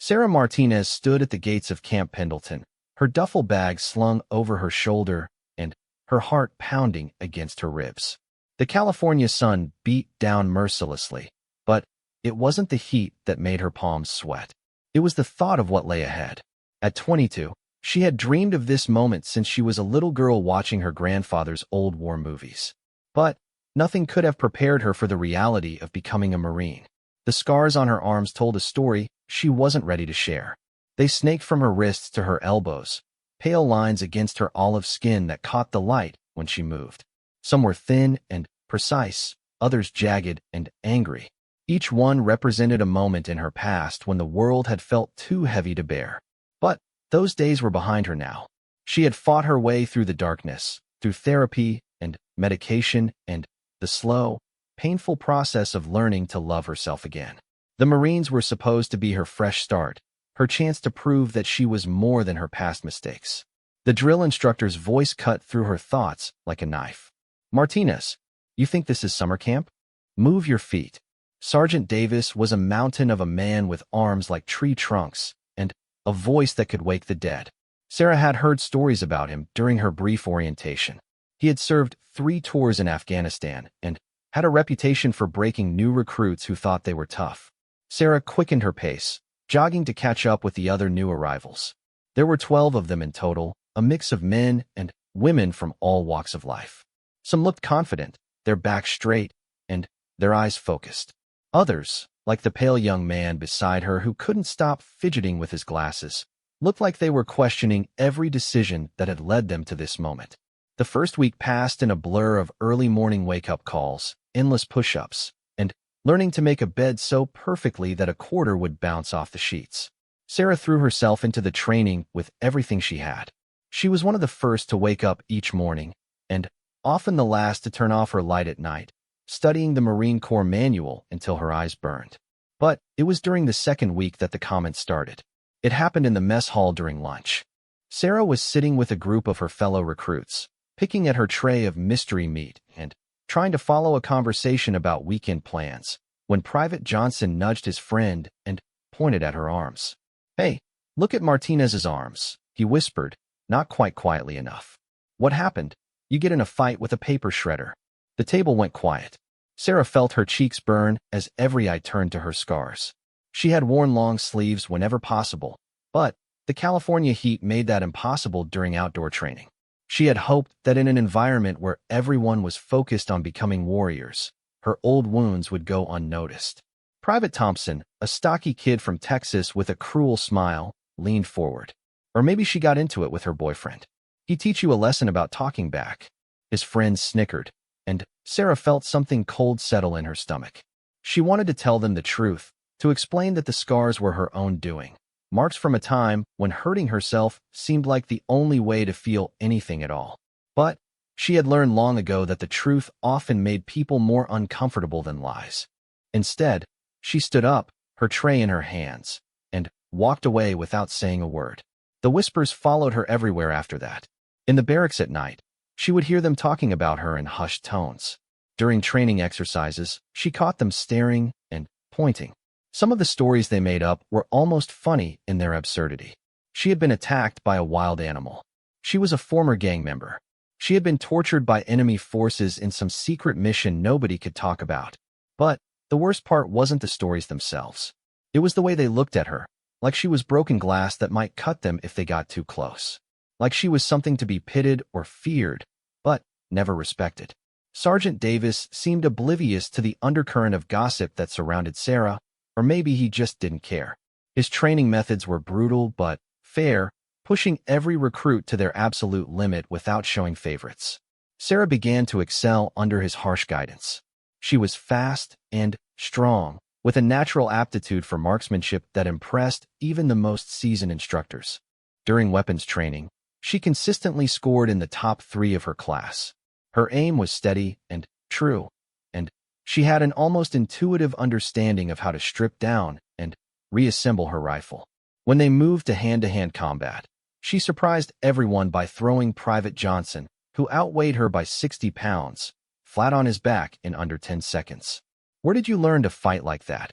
Sarah Martinez stood at the gates of Camp Pendleton, her duffel bag slung over her shoulder and her heart pounding against her ribs. The California sun beat down mercilessly, but it wasn't the heat that made her palms sweat. It was the thought of what lay ahead. At 22, she had dreamed of this moment since she was a little girl watching her grandfather's old war movies. But nothing could have prepared her for the reality of becoming a Marine. The scars on her arms told a story she wasn't ready to share. They snaked from her wrists to her elbows, pale lines against her olive skin that caught the light when she moved. Some were thin and precise, others jagged and angry. Each one represented a moment in her past when the world had felt too heavy to bear. But those days were behind her now. She had fought her way through the darkness, through therapy and medication and the slow, painful process of learning to love herself again. The Marines were supposed to be her fresh start, her chance to prove that she was more than her past mistakes. The drill instructor's voice cut through her thoughts like a knife. "Martinez, you think this is summer camp? Move your feet." Sergeant Davis was a mountain of a man with arms like tree trunks and a voice that could wake the dead. Sarah had heard stories about him during her brief orientation. He had served 3 tours in Afghanistan and had a reputation for breaking new recruits who thought they were tough. Sarah quickened her pace, jogging to catch up with the other new arrivals. There were 12 of them in total, a mix of men and women from all walks of life. Some looked confident, their backs straight, and their eyes focused. Others, like the pale young man beside her who couldn't stop fidgeting with his glasses, looked like they were questioning every decision that had led them to this moment. The first week passed in a blur of early morning wake-up calls, endless push-ups, and learning to make a bed so perfectly that a quarter would bounce off the sheets. Sarah threw herself into the training with everything she had. She was one of the first to wake up each morning, and often the last to turn off her light at night, studying the Marine Corps manual until her eyes burned. But it was during the second week that the comments started. It happened in the mess hall during lunch. Sarah was sitting with a group of her fellow recruits, picking at her tray of mystery meat and trying to follow a conversation about weekend plans, when Private Johnson nudged his friend and pointed at her arms. "Hey, look at Martinez's arms," he whispered, not quite quietly enough. "What happened? You get in a fight with a paper shredder." The table went quiet. Sarah felt her cheeks burn as every eye turned to her scars. She had worn long sleeves whenever possible, but the California heat made that impossible during outdoor training. She had hoped that in an environment where everyone was focused on becoming warriors, her old wounds would go unnoticed. Private Thompson, a stocky kid from Texas with a cruel smile, leaned forward. Or maybe she got into it with her boyfriend. "He'd teach you a lesson about talking back." His friends snickered, and Sarah felt something cold settle in her stomach. She wanted to tell them the truth, to explain that the scars were her own doing, marks from a time when hurting herself seemed like the only way to feel anything at all. But she had learned long ago that the truth often made people more uncomfortable than lies. Instead, she stood up, her tray in her hands, and walked away without saying a word. The whispers followed her everywhere after that. In the barracks at night, she would hear them talking about her in hushed tones. During training exercises, she caught them staring and pointing. Some of the stories they made up were almost funny in their absurdity. She had been attacked by a wild animal. She was a former gang member. She had been tortured by enemy forces in some secret mission nobody could talk about. But the worst part wasn't the stories themselves. It was the way they looked at her, like she was broken glass that might cut them if they got too close. Like she was something to be pitted or feared, but never respected. Sergeant Davis seemed oblivious to the undercurrent of gossip that surrounded Sarah, or maybe he just didn't care. His training methods were brutal but fair, pushing every recruit to their absolute limit without showing favorites. Sarah began to excel under his harsh guidance. She was fast and strong, with a natural aptitude for marksmanship that impressed even the most seasoned instructors. During weapons training, she consistently scored in the top 3 of her class. Her aim was steady and true, and she had an almost intuitive understanding of how to strip down and reassemble her rifle. When they moved to hand-to-hand combat, she surprised everyone by throwing Private Johnson, who outweighed her by 60 pounds, flat on his back in under 10 seconds. "Where did you learn to fight like that?"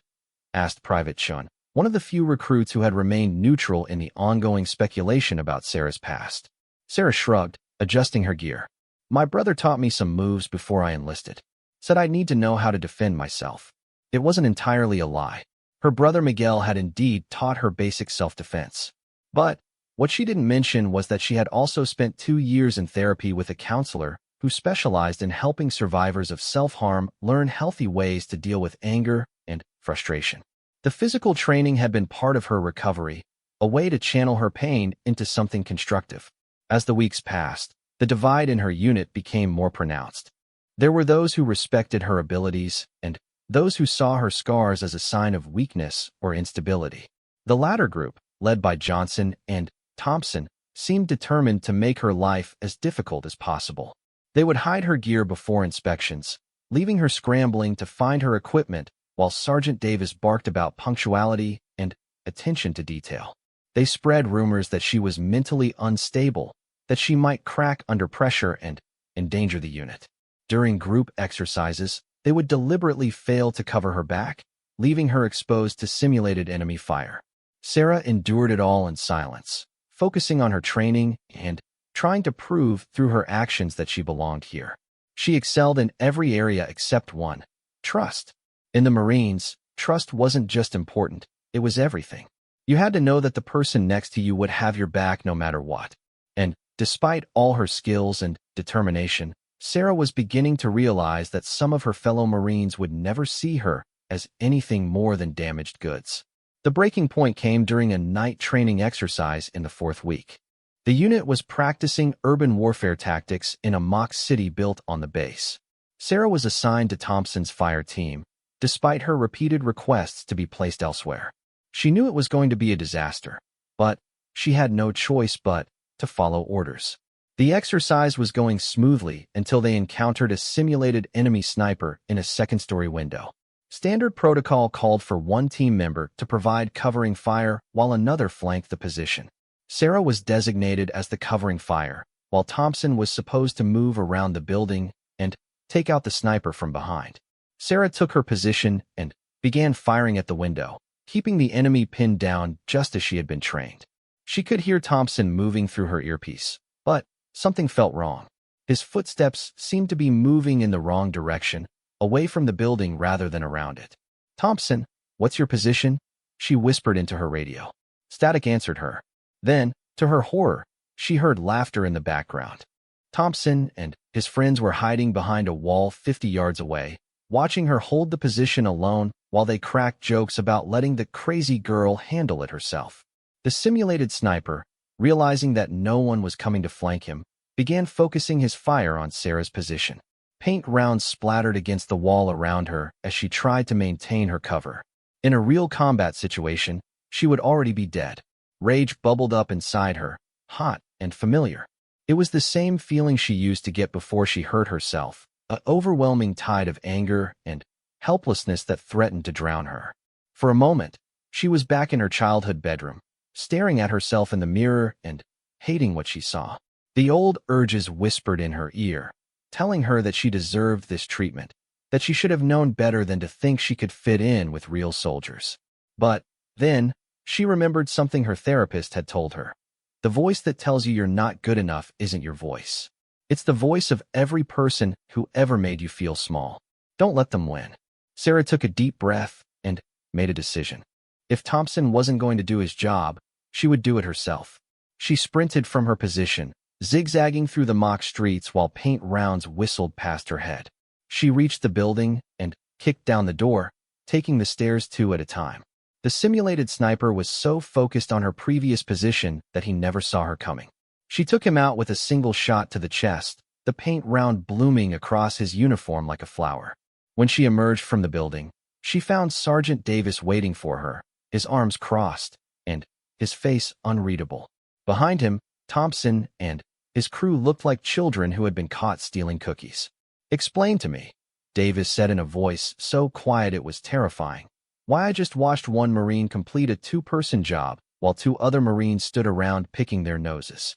asked Private Chun, one of the few recruits who had remained neutral in the ongoing speculation about Sarah's past. Sarah shrugged, adjusting her gear. My brother taught me some moves before I enlisted. Said I'd need to know how to defend myself. It wasn't entirely a lie. Her brother Miguel had indeed taught her basic self-defense. But what she didn't mention was that she had also spent 2 years in therapy with a counselor who specialized in helping survivors of self-harm learn healthy ways to deal with anger and frustration. The physical training had been part of her recovery, a way to channel her pain into something constructive. As the weeks passed, the divide in her unit became more pronounced. There were those who respected her abilities and those who saw her scars as a sign of weakness or instability. The latter group, led by Johnson and Thompson, seemed determined to make her life as difficult as possible. They would hide her gear before inspections, leaving her scrambling to find her equipment while Sergeant Davis barked about punctuality and attention to detail. They spread rumors that she was mentally unstable, that she might crack under pressure and endanger the unit. During group exercises, they would deliberately fail to cover her back, leaving her exposed to simulated enemy fire. Sarah endured it all in silence, focusing on her training and trying to prove through her actions that she belonged here. She excelled in every area except one: trust. In the Marines, trust wasn't just important, it was everything. You had to know that the person next to you would have your back no matter what. And despite all her skills and determination, Sarah was beginning to realize that some of her fellow Marines would never see her as anything more than damaged goods. The breaking point came during a night training exercise in the 4th week. The unit was practicing urban warfare tactics in a mock city built on the base. Sarah was assigned to Thompson's fire team, despite her repeated requests to be placed elsewhere. She knew it was going to be a disaster, but she had no choice but to follow orders. The exercise was going smoothly until they encountered a simulated enemy sniper in a second-story window. Standard protocol called for one team member to provide covering fire while another flanked the position. Sarah was designated as the covering fire, while Thompson was supposed to move around the building and take out the sniper from behind. Sarah took her position and began firing at the window, keeping the enemy pinned down just as she had been trained. She could hear Thompson moving through her earpiece, but something felt wrong. His footsteps seemed to be moving in the wrong direction, away from the building rather than around it. "Thompson, what's your position?" she whispered into her radio. Static answered her. Then, to her horror, she heard laughter in the background. Thompson and his friends were hiding behind a wall 50 yards away, watching her hold the position alone while they cracked jokes about letting the crazy girl handle it herself. The simulated sniper, realizing that no one was coming to flank him, began focusing his fire on Sarah's position. Paint rounds splattered against the wall around her as she tried to maintain her cover. In a real combat situation, she would already be dead. Rage bubbled up inside her, hot and familiar. It was the same feeling she used to get before she hurt herself, an overwhelming tide of anger and helplessness that threatened to drown her. For a moment, she was back in her childhood bedroom, staring at herself in the mirror and hating what she saw. The old urges whispered in her ear, telling her that she deserved this treatment, that she should have known better than to think she could fit in with real soldiers. But then, she remembered something her therapist had told her. The voice that tells you you're not good enough isn't your voice. It's the voice of every person who ever made you feel small. Don't let them win. Sarah took a deep breath and made a decision. If Thompson wasn't going to do his job, she would do it herself. She sprinted from her position, zigzagging through the mock streets while paint rounds whistled past her head. She reached the building and kicked down the door, taking the stairs 2 at a time. The simulated sniper was so focused on her previous position that he never saw her coming. She took him out with a single shot to the chest, the paint round blooming across his uniform like a flower. When she emerged from the building, she found Sergeant Davis waiting for her, his arms crossed, and his face unreadable. Behind him, Thompson and his crew looked like children who had been caught stealing cookies. "Explain to me," Davis said in a voice so quiet it was terrifying, "why I just watched one Marine complete a 2-person job while 2 other Marines stood around picking their noses."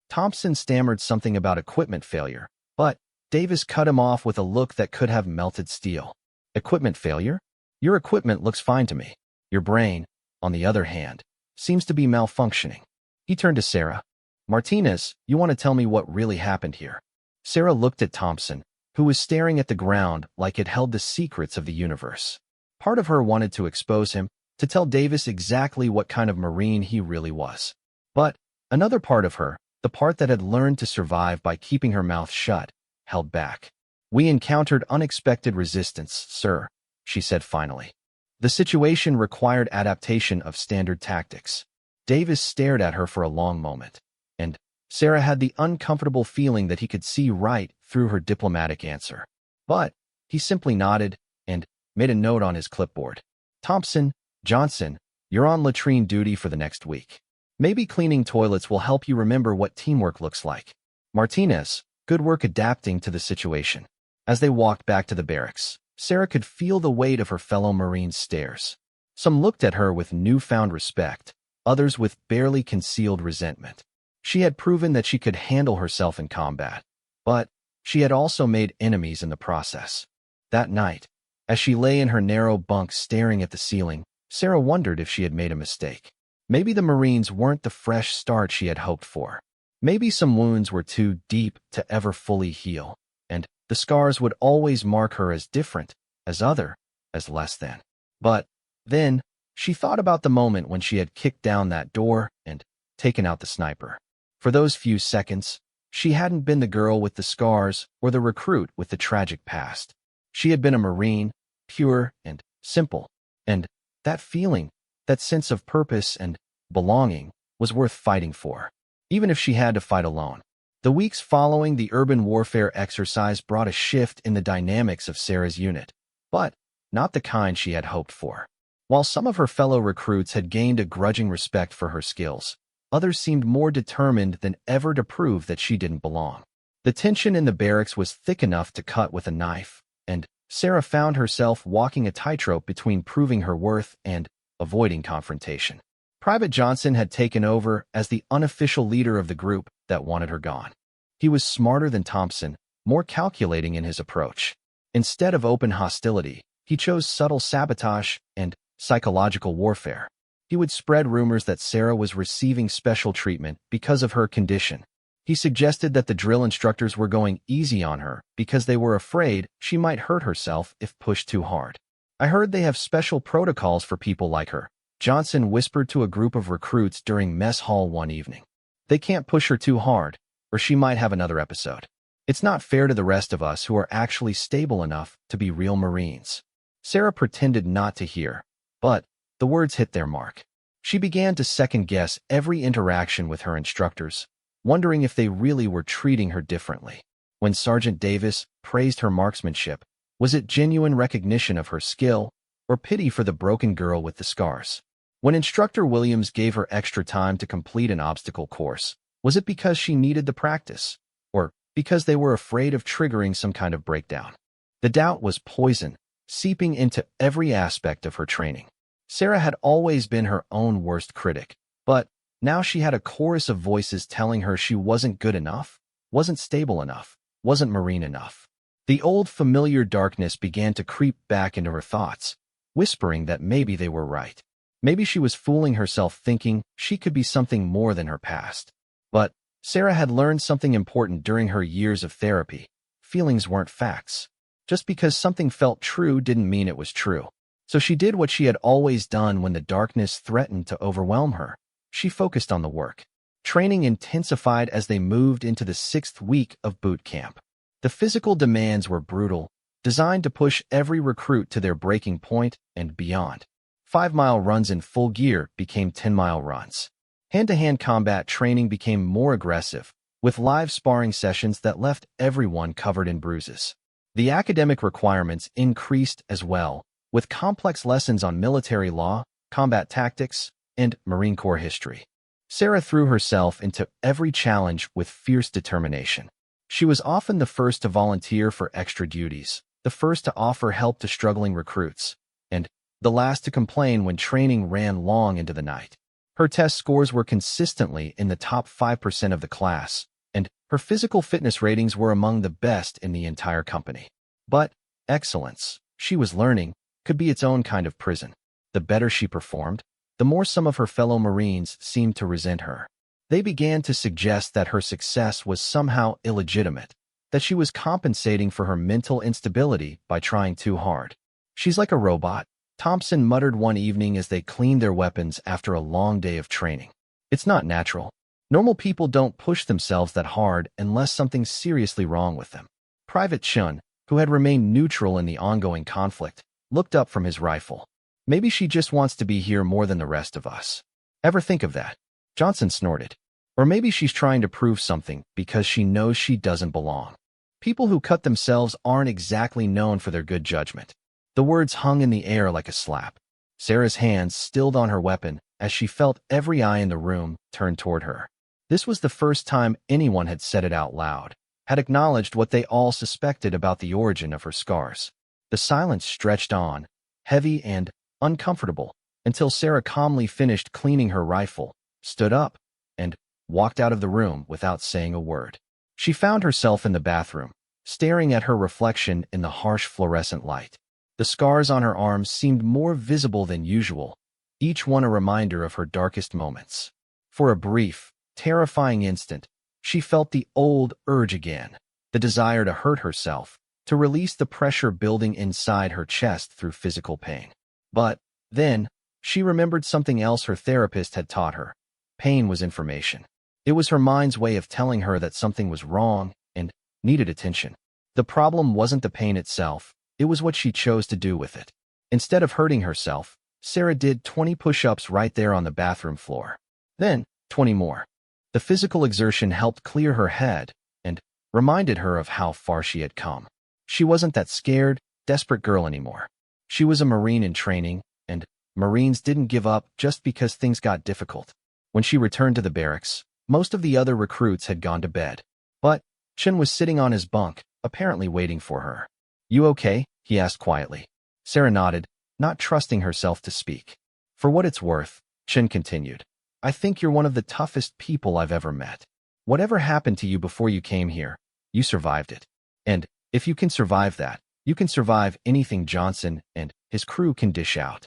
Thompson stammered something about equipment failure, but Davis cut him off with a look that could have melted steel. "Equipment failure? Your equipment looks fine to me. Your brain, on the other hand, seems to be malfunctioning. He turned to Sarah. Martinez, you want to tell me what really happened here? Sarah looked at Thompson, who was staring at the ground like it held the secrets of the universe. Part of her wanted to expose him, to tell Davis exactly what kind of Marine he really was. But another part of her, the part that had learned to survive by keeping her mouth shut, held back. We encountered unexpected resistance, sir, she said finally. The situation required adaptation of standard tactics. Davis stared at her for a long moment, and Sarah had the uncomfortable feeling that he could see right through her diplomatic answer. But he simply nodded and made a note on his clipboard. Thompson, Johnson, you're on latrine duty for the next week. Maybe cleaning toilets will help you remember what teamwork looks like. Martinez, good work adapting to the situation. As they walked back to the barracks, Sarah could feel the weight of her fellow Marines' stares. Some looked at her with newfound respect, others with barely concealed resentment. She had proven that she could handle herself in combat, but she had also made enemies in the process. That night, as she lay in her narrow bunk staring at the ceiling, Sarah wondered if she had made a mistake. Maybe the Marines weren't the fresh start she had hoped for. Maybe some wounds were too deep to ever fully heal, and the scars would always mark her as different, as other, as less than. But then, she thought about the moment when she had kicked down that door and taken out the sniper. For those few seconds, she hadn't been the girl with the scars or the recruit with the tragic past. She had been a Marine, pure and simple, and that feeling, that sense of purpose and belonging, was worth fighting for, even if she had to fight alone. The weeks following the urban warfare exercise brought a shift in the dynamics of Sarah's unit, but not the kind she had hoped for. While some of her fellow recruits had gained a grudging respect for her skills, others seemed more determined than ever to prove that she didn't belong. The tension in the barracks was thick enough to cut with a knife, and Sarah found herself walking a tightrope between proving her worth and avoiding confrontation. Private Johnson had taken over as the unofficial leader of the group that wanted her gone. He was smarter than Thompson, more calculating in his approach. Instead of open hostility, he chose subtle sabotage and psychological warfare. He would spread rumors that Sarah was receiving special treatment because of her condition. He suggested that the drill instructors were going easy on her because they were afraid she might hurt herself if pushed too hard. I heard they have special protocols for people like her, Johnson whispered to a group of recruits during mess hall one evening. They can't push her too hard, or she might have another episode. It's not fair to the rest of us who are actually stable enough to be real Marines. Sarah pretended not to hear, but the words hit their mark. She began to second-guess every interaction with her instructors, wondering if they really were treating her differently. When Sergeant Davis praised her marksmanship, was it genuine recognition of her skill, or pity for the broken girl with the scars? When Instructor Williams gave her extra time to complete an obstacle course, was it because she needed the practice, or because they were afraid of triggering some kind of breakdown? The doubt was poison, seeping into every aspect of her training. Sarah had always been her own worst critic, but now she had a chorus of voices telling her she wasn't good enough, wasn't stable enough, wasn't Marine enough. The old familiar darkness began to creep back into her thoughts, whispering that maybe they were right. Maybe she was fooling herself thinking she could be something more than her past. But Sarah had learned something important during her years of therapy. Feelings weren't facts. Just because something felt true didn't mean it was true. So she did what she had always done when the darkness threatened to overwhelm her. She focused on the work. Training intensified as they moved into the 6th week of boot camp. The physical demands were brutal, designed to push every recruit to their breaking point and beyond. 5-mile runs in full gear became 10-mile runs. Hand-to-hand combat training became more aggressive, with live sparring sessions that left everyone covered in bruises. The academic requirements increased as well, with complex lessons on military law, combat tactics, and Marine Corps history. Sarah threw herself into every challenge with fierce determination. She was often the first to volunteer for extra duties, the first to offer help to struggling recruits, and the last to complain when training ran long into the night. Her test scores were consistently in the top 5% of the class, and her physical fitness ratings were among the best in the entire company. But excellence, she was learning, could be its own kind of prison. The better she performed, the more some of her fellow Marines seemed to resent her. They began to suggest that her success was somehow illegitimate, that she was compensating for her mental instability by trying too hard. "She's like a robot," Thompson muttered one evening as they cleaned their weapons after a long day of training. "It's not natural. Normal people don't push themselves that hard unless something's seriously wrong with them." Private Chun, who had remained neutral in the ongoing conflict, looked up from his rifle. "Maybe she just wants to be here more than the rest of us." "Ever think of that?" Johnson snorted. "Or maybe she's trying to prove something because she knows she doesn't belong." People who cut themselves aren't exactly known for their good judgment. The words hung in the air like a slap. Sarah's hands stilled on her weapon as she felt every eye in the room turned toward her. This was the first time anyone had said it out loud, had acknowledged what they all suspected about the origin of her scars. The silence stretched on, heavy and uncomfortable, until Sarah calmly finished cleaning her rifle, stood up, and walked out of the room without saying a word. She found herself in the bathroom, staring at her reflection in the harsh fluorescent light. The scars on her arms seemed more visible than usual, each one a reminder of her darkest moments. For a brief, terrifying instant, she felt the old urge again, the desire to hurt herself, to release the pressure building inside her chest through physical pain. But then, she remembered something else her therapist had taught her. Pain was information. It was her mind's way of telling her that something was wrong and needed attention. The problem wasn't the pain itself, it was what she chose to do with it. Instead of hurting herself, Sarah did 20 push-ups right there on the bathroom floor. Then, 20 more. The physical exertion helped clear her head and reminded her of how far she had come. She wasn't that scared, desperate girl anymore. She was a Marine in training, and Marines didn't give up just because things got difficult. When she returned to the barracks, most of the other recruits had gone to bed. But Chen was sitting on his bunk, apparently waiting for her. "You okay?" he asked quietly. Sarah nodded, not trusting herself to speak. "For what it's worth," Chen continued, "I think you're one of the toughest people I've ever met. Whatever happened to you before you came here, you survived it. And if you can survive that, you can survive anything Johnson and his crew can dish out."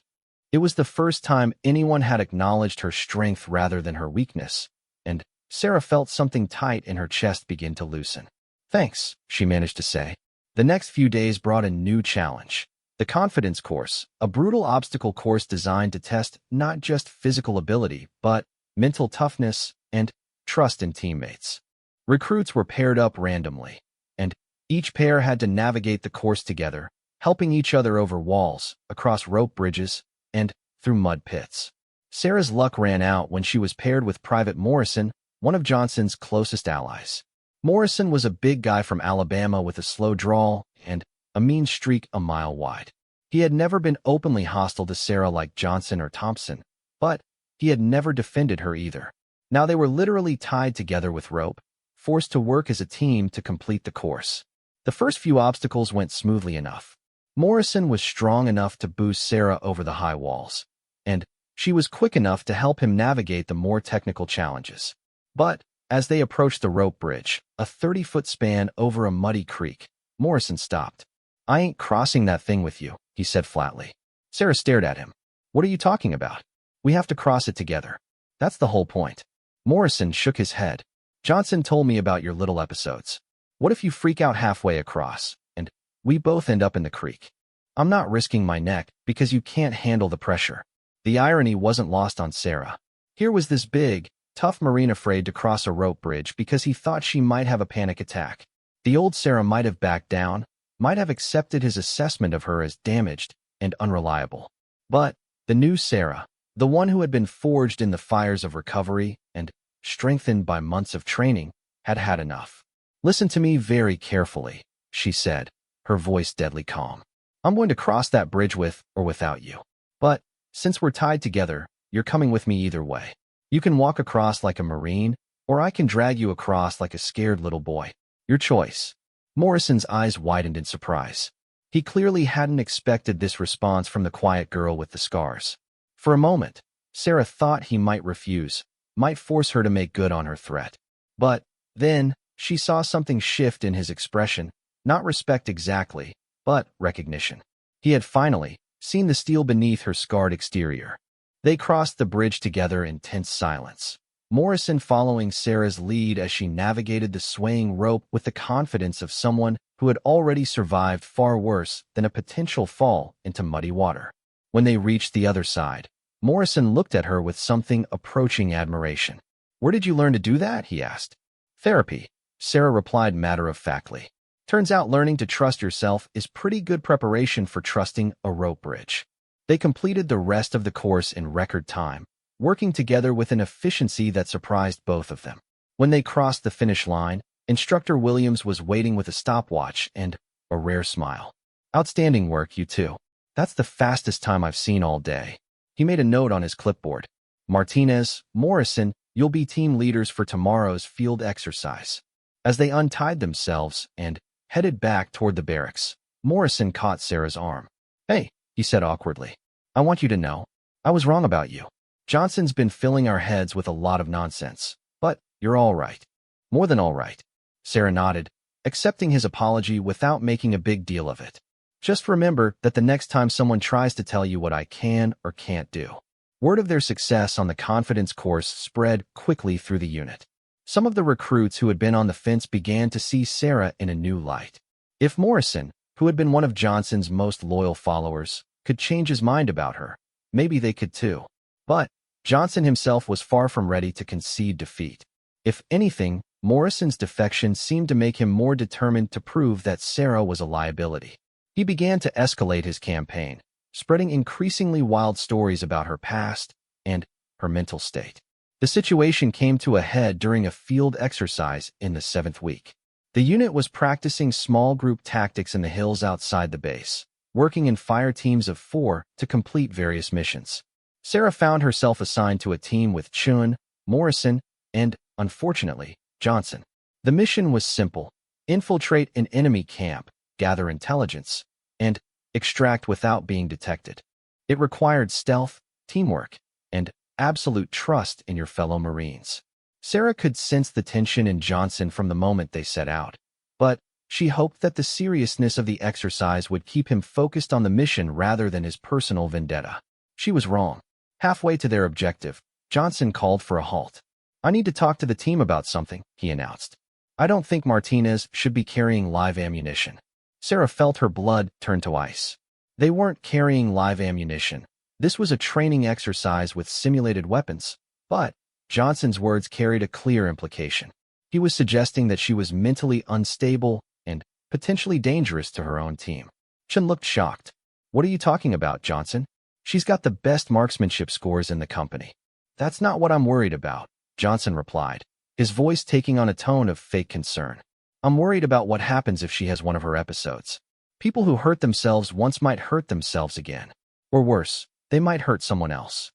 It was the first time anyone had acknowledged her strength rather than her weakness, and Sarah felt something tight in her chest begin to loosen. "Thanks," she managed to say. The next few days brought a new challenge. The confidence course, a brutal obstacle course designed to test not just physical ability, but mental toughness and trust in teammates. Recruits were paired up randomly, and each pair had to navigate the course together, helping each other over walls, across rope bridges, and through mud pits. Sarah's luck ran out when she was paired with Private Morrison, one of Johnson's closest allies. Morrison was a big guy from Alabama with a slow drawl and a mean streak a mile wide. He had never been openly hostile to Sarah like Johnson or Thompson, but he had never defended her either. Now they were literally tied together with rope, forced to work as a team to complete the course. The first few obstacles went smoothly enough. Morrison was strong enough to boost Sarah over the high walls, and she was quick enough to help him navigate the more technical challenges. But as they approached the rope bridge, a 30-foot span over a muddy creek, Morrison stopped. "I ain't crossing that thing with you," he said flatly. Sarah stared at him. "What are you talking about? We have to cross it together. That's the whole point." Morrison shook his head. "Johnson told me about your little episodes. What if you freak out halfway across, and we both end up in the creek? I'm not risking my neck because you can't handle the pressure." The irony wasn't lost on Sarah. Here was this big, tough Marine afraid to cross a rope bridge because he thought she might have a panic attack. The old Sarah might have backed down, might have accepted his assessment of her as damaged and unreliable. But the new Sarah, the one who had been forged in the fires of recovery and strengthened by months of training, had had enough. "Listen to me very carefully," she said, her voice deadly calm. "I'm going to cross that bridge with or without you. But since we're tied together, you're coming with me either way. You can walk across like a Marine, or I can drag you across like a scared little boy. Your choice." Morrison's eyes widened in surprise. He clearly hadn't expected this response from the quiet girl with the scars. For a moment, Sarah thought he might refuse, might force her to make good on her threat. But then, she saw something shift in his expression, not respect exactly, but recognition. He had finally seen the steel beneath her scarred exterior. They crossed the bridge together in tense silence, Morrison following Sarah's lead as she navigated the swaying rope with the confidence of someone who had already survived far worse than a potential fall into muddy water. When they reached the other side, Morrison looked at her with something approaching admiration. "Where did you learn to do that?" he asked. "Therapy," Sarah replied matter-of-factly. "Turns out learning to trust yourself is pretty good preparation for trusting a rope bridge." They completed the rest of the course in record time, working together with an efficiency that surprised both of them. When they crossed the finish line, Instructor Williams was waiting with a stopwatch and a rare smile. "Outstanding work, you two. That's the fastest time I've seen all day." He made a note on his clipboard. "Martinez, Morrison, you'll be team leaders for tomorrow's field exercise." As they untied themselves and headed back toward the barracks, Morrison caught Sarah's arm. "Hey," he said awkwardly. "I want you to know, I was wrong about you. Johnson's been filling our heads with a lot of nonsense, but you're all right." "More than all right." Sarah nodded, accepting his apology without making a big deal of it. "Just remember that the next time someone tries to tell you what I can or can't do." Word of their success on the confidence course spread quickly through the unit. Some of the recruits who had been on the fence began to see Sarah in a new light. If Morrison, who had been one of Johnson's most loyal followers, could change his mind about her, maybe they could too. But Johnson himself was far from ready to concede defeat. If anything, Morrison's defection seemed to make him more determined to prove that Sarah was a liability. He began to escalate his campaign, spreading increasingly wild stories about her past and her mental state. The situation came to a head during a field exercise in the 7th week. The unit was practicing small group tactics in the hills outside the base, working in fire teams of 4 to complete various missions. Sarah found herself assigned to a team with Chun, Morrison, and, unfortunately, Johnson. The mission was simple: infiltrate an enemy camp, gather intelligence, and extract without being detected. It required stealth, teamwork, and absolute trust in your fellow Marines. Sarah could sense the tension in Johnson from the moment they set out, but she hoped that the seriousness of the exercise would keep him focused on the mission rather than his personal vendetta. She was wrong. Halfway to their objective, Johnson called for a halt. "I need to talk to the team about something," he announced. "I don't think Martinez should be carrying live ammunition." Sarah felt her blood turn to ice. They weren't carrying live ammunition. This was a training exercise with simulated weapons, but Johnson's words carried a clear implication. He was suggesting that she was mentally unstable and potentially dangerous to her own team. Chun looked shocked. "What are you talking about, Johnson? She's got the best marksmanship scores in the company." "That's not what I'm worried about," Johnson replied, his voice taking on a tone of fake concern. "I'm worried about what happens if she has one of her episodes. People who hurt themselves once might hurt themselves again. Or worse, they might hurt someone else."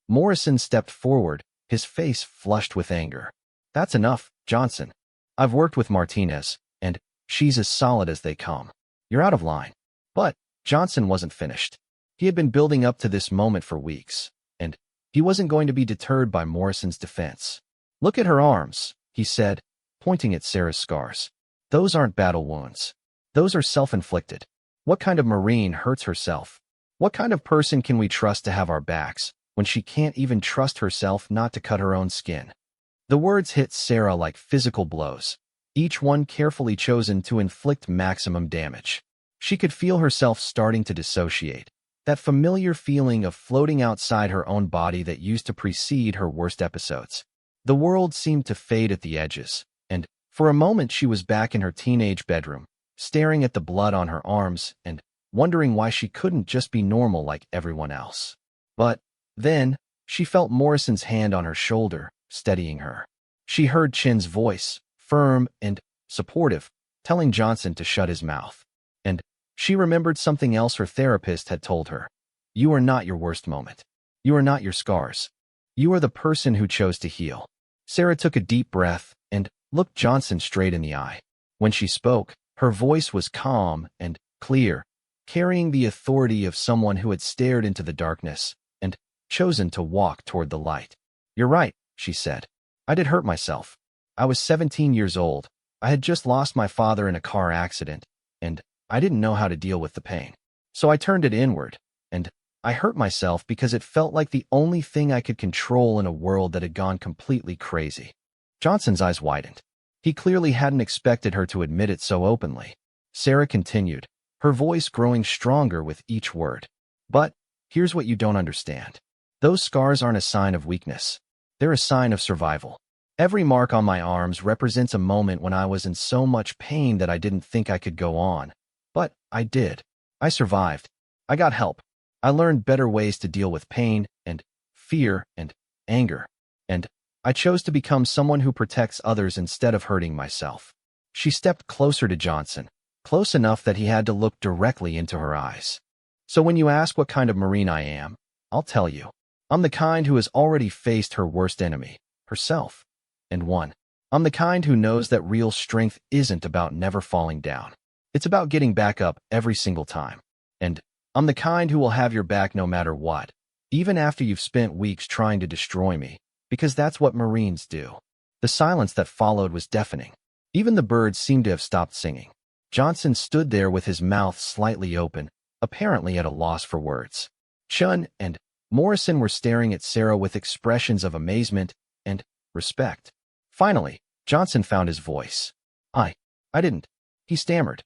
Morrison stepped forward, his face flushed with anger. "That's enough, Johnson. I've worked with Martinez, and she's as solid as they come. You're out of line." But Johnson wasn't finished. He had been building up to this moment for weeks, and he wasn't going to be deterred by Morrison's defense. "Look at her arms," he said, pointing at Sarah's scars. "Those aren't battle wounds. Those are self-inflicted. What kind of Marine hurts herself? What kind of person can we trust to have our backs when she can't even trust herself not to cut her own skin?" The words hit Sarah like physical blows, each one carefully chosen to inflict maximum damage. She could feel herself starting to dissociate, that familiar feeling of floating outside her own body that used to precede her worst episodes. The world seemed to fade at the edges, and for a moment she was back in her teenage bedroom, staring at the blood on her arms and wondering why she couldn't just be normal like everyone else. But then she felt Morrison's hand on her shoulder, steadying her. She heard Chin's voice, firm and supportive, telling Johnson to shut his mouth. And she remembered something else her therapist had told her. "You are not your worst moment. You are not your scars. You are the person who chose to heal." Sarah took a deep breath and looked Johnson straight in the eye. When she spoke, her voice was calm and clear, carrying the authority of someone who had stared into the darkness and chosen to walk toward the light. "You're right," she said. "I did hurt myself. I was 17 years old. I had just lost my father in a car accident, and I didn't know how to deal with the pain. So I turned it inward, and I hurt myself because it felt like the only thing I could control in a world that had gone completely crazy. Johnson's eyes widened. He clearly hadn't expected her to admit it so openly. Sarah continued, her voice growing stronger with each word. But here's what you don't understand. Those scars aren't a sign of weakness. They're a sign of survival. Every mark on my arms represents a moment when I was in so much pain that I didn't think I could go on. But I did. I survived. I got help. I learned better ways to deal with pain and fear and anger. And I chose to become someone who protects others instead of hurting myself. She stepped closer to Johnson, close enough that he had to look directly into her eyes. So when you ask what kind of Marine I am, I'll tell you. I'm the kind who has already faced her worst enemy, herself. And one. I'm the kind who knows that real strength isn't about never falling down. It's about getting back up every single time. And I'm the kind who will have your back no matter what, even after you've spent weeks trying to destroy me, because that's what Marines do. The silence that followed was deafening. Even the birds seemed to have stopped singing. Johnson stood there with his mouth slightly open, apparently at a loss for words. Chun and Morrison were staring at Sarah with expressions of amazement and respect. Finally, Johnson found his voice. I didn't. He stammered.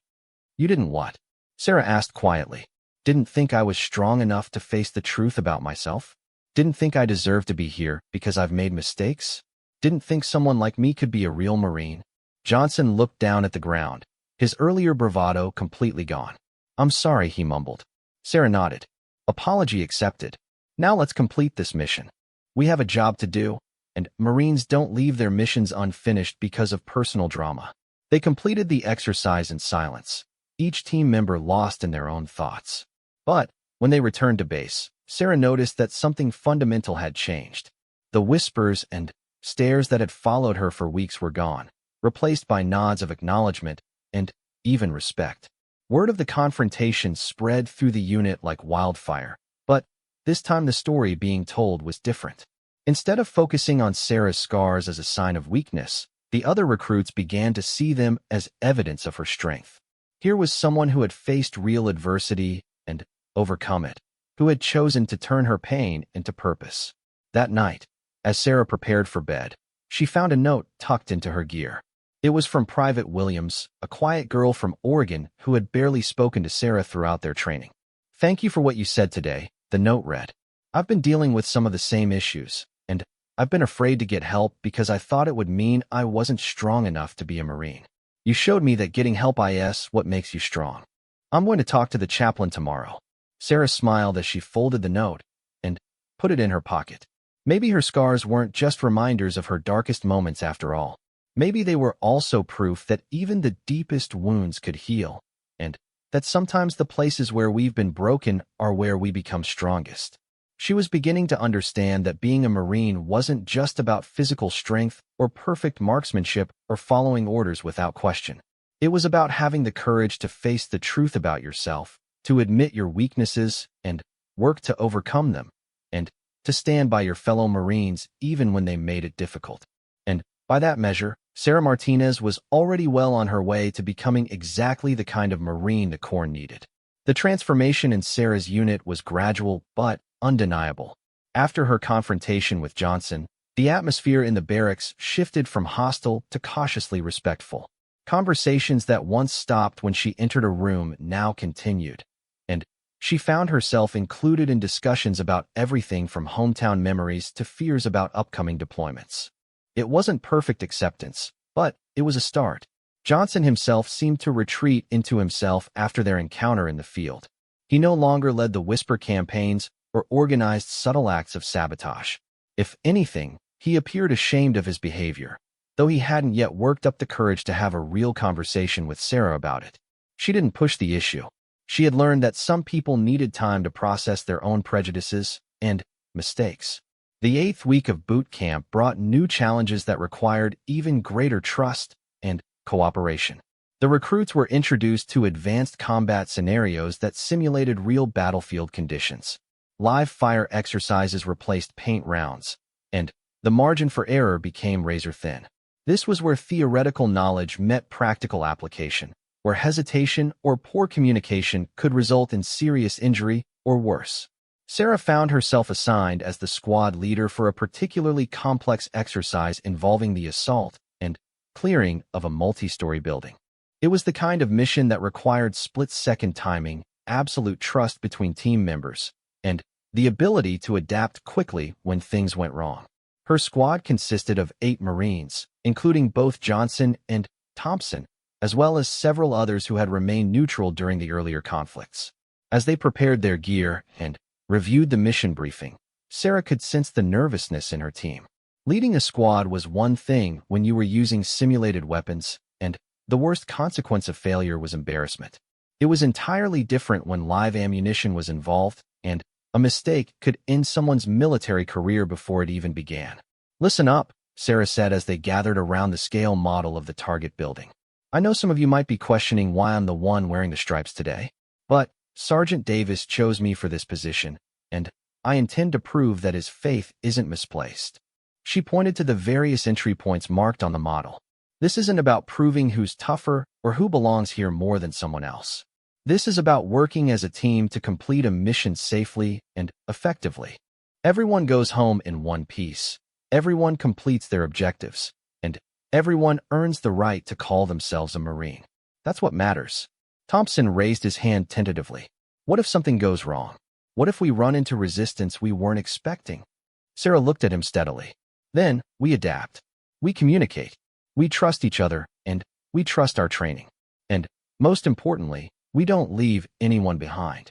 You didn't what? Sarah asked quietly. Didn't think I was strong enough to face the truth about myself? Didn't think I deserved to be here because I've made mistakes? Didn't think someone like me could be a real Marine? Johnson looked down at the ground, his earlier bravado completely gone. I'm sorry, he mumbled. Sarah nodded. Apology accepted. Now let's complete this mission. We have a job to do, and Marines don't leave their missions unfinished because of personal drama. They completed the exercise in silence, each team member lost in their own thoughts. But when they returned to base, Sarah noticed that something fundamental had changed. The whispers and stares that had followed her for weeks were gone, replaced by nods of acknowledgement and even respect. Word of the confrontation spread through the unit like wildfire, but this time the story being told was different. Instead of focusing on Sarah's scars as a sign of weakness, the other recruits began to see them as evidence of her strength. Here was someone who had faced real adversity and overcome it, who had chosen to turn her pain into purpose. That night, as Sarah prepared for bed, she found a note tucked into her gear. It was from Private Williams, a quiet girl from Oregon who had barely spoken to Sarah throughout their training. Thank you for what you said today, the note read. I've been dealing with some of the same issues, and I've been afraid to get help because I thought it would mean I wasn't strong enough to be a Marine. You showed me that getting help is what makes you strong. I'm going to talk to the chaplain tomorrow. Sarah smiled as she folded the note and put it in her pocket. Maybe her scars weren't just reminders of her darkest moments after all. Maybe they were also proof that even the deepest wounds could heal, and that sometimes the places where we've been broken are where we become strongest. She was beginning to understand that being a Marine wasn't just about physical strength or perfect marksmanship or following orders without question. It was about having the courage to face the truth about yourself, to admit your weaknesses and work to overcome them, and to stand by your fellow Marines even when they made it difficult. And by that measure, Sarah Martinez was already well on her way to becoming exactly the kind of Marine the Corps needed. The transformation in Sarah's unit was gradual but undeniable. After her confrontation with Johnson, the atmosphere in the barracks shifted from hostile to cautiously respectful. Conversations that once stopped when she entered a room now continued, and she found herself included in discussions about everything from hometown memories to fears about upcoming deployments. It wasn't perfect acceptance, but it was a start. Johnson himself seemed to retreat into himself after their encounter in the field. He no longer led the whisper campaigns or organized subtle acts of sabotage. If anything, he appeared ashamed of his behavior, though he hadn't yet worked up the courage to have a real conversation with Sarah about it. She didn't push the issue. She had learned that some people needed time to process their own prejudices and mistakes. The 8th week of boot camp brought new challenges that required even greater trust and cooperation. The recruits were introduced to advanced combat scenarios that simulated real battlefield conditions. Live fire exercises replaced paint rounds, and the margin for error became razor thin. This was where theoretical knowledge met practical application, where hesitation or poor communication could result in serious injury or worse. Sarah found herself assigned as the squad leader for a particularly complex exercise involving the assault and clearing of a multi-story building. It was the kind of mission that required split-second timing, absolute trust between team members, and the ability to adapt quickly when things went wrong. Her squad consisted of 8 Marines, including both Johnson and Thompson, as well as several others who had remained neutral during the earlier conflicts. As they prepared their gear and reviewed the mission briefing, Sarah could sense the nervousness in her team. Leading a squad was one thing when you were using simulated weapons, and the worst consequence of failure was embarrassment. It was entirely different when live ammunition was involved, and a mistake could end someone's military career before it even began. "Listen up," Sarah said as they gathered around the scale model of the target building. "I know some of you might be questioning why I'm the one wearing the stripes today, but Sergeant Davis chose me for this position, and I intend to prove that his faith isn't misplaced." She pointed to the various entry points marked on the model. "This isn't about proving who's tougher or who belongs here more than someone else. This is about working as a team to complete a mission safely and effectively. Everyone goes home in one piece. Everyone completes their objectives, and everyone earns the right to call themselves a Marine. That's what matters." Thompson raised his hand tentatively. "What if something goes wrong? What if we run into resistance we weren't expecting?" Sarah looked at him steadily. "Then, we adapt. We communicate. We trust each other, and we trust our training. And, most importantly, we don't leave anyone behind."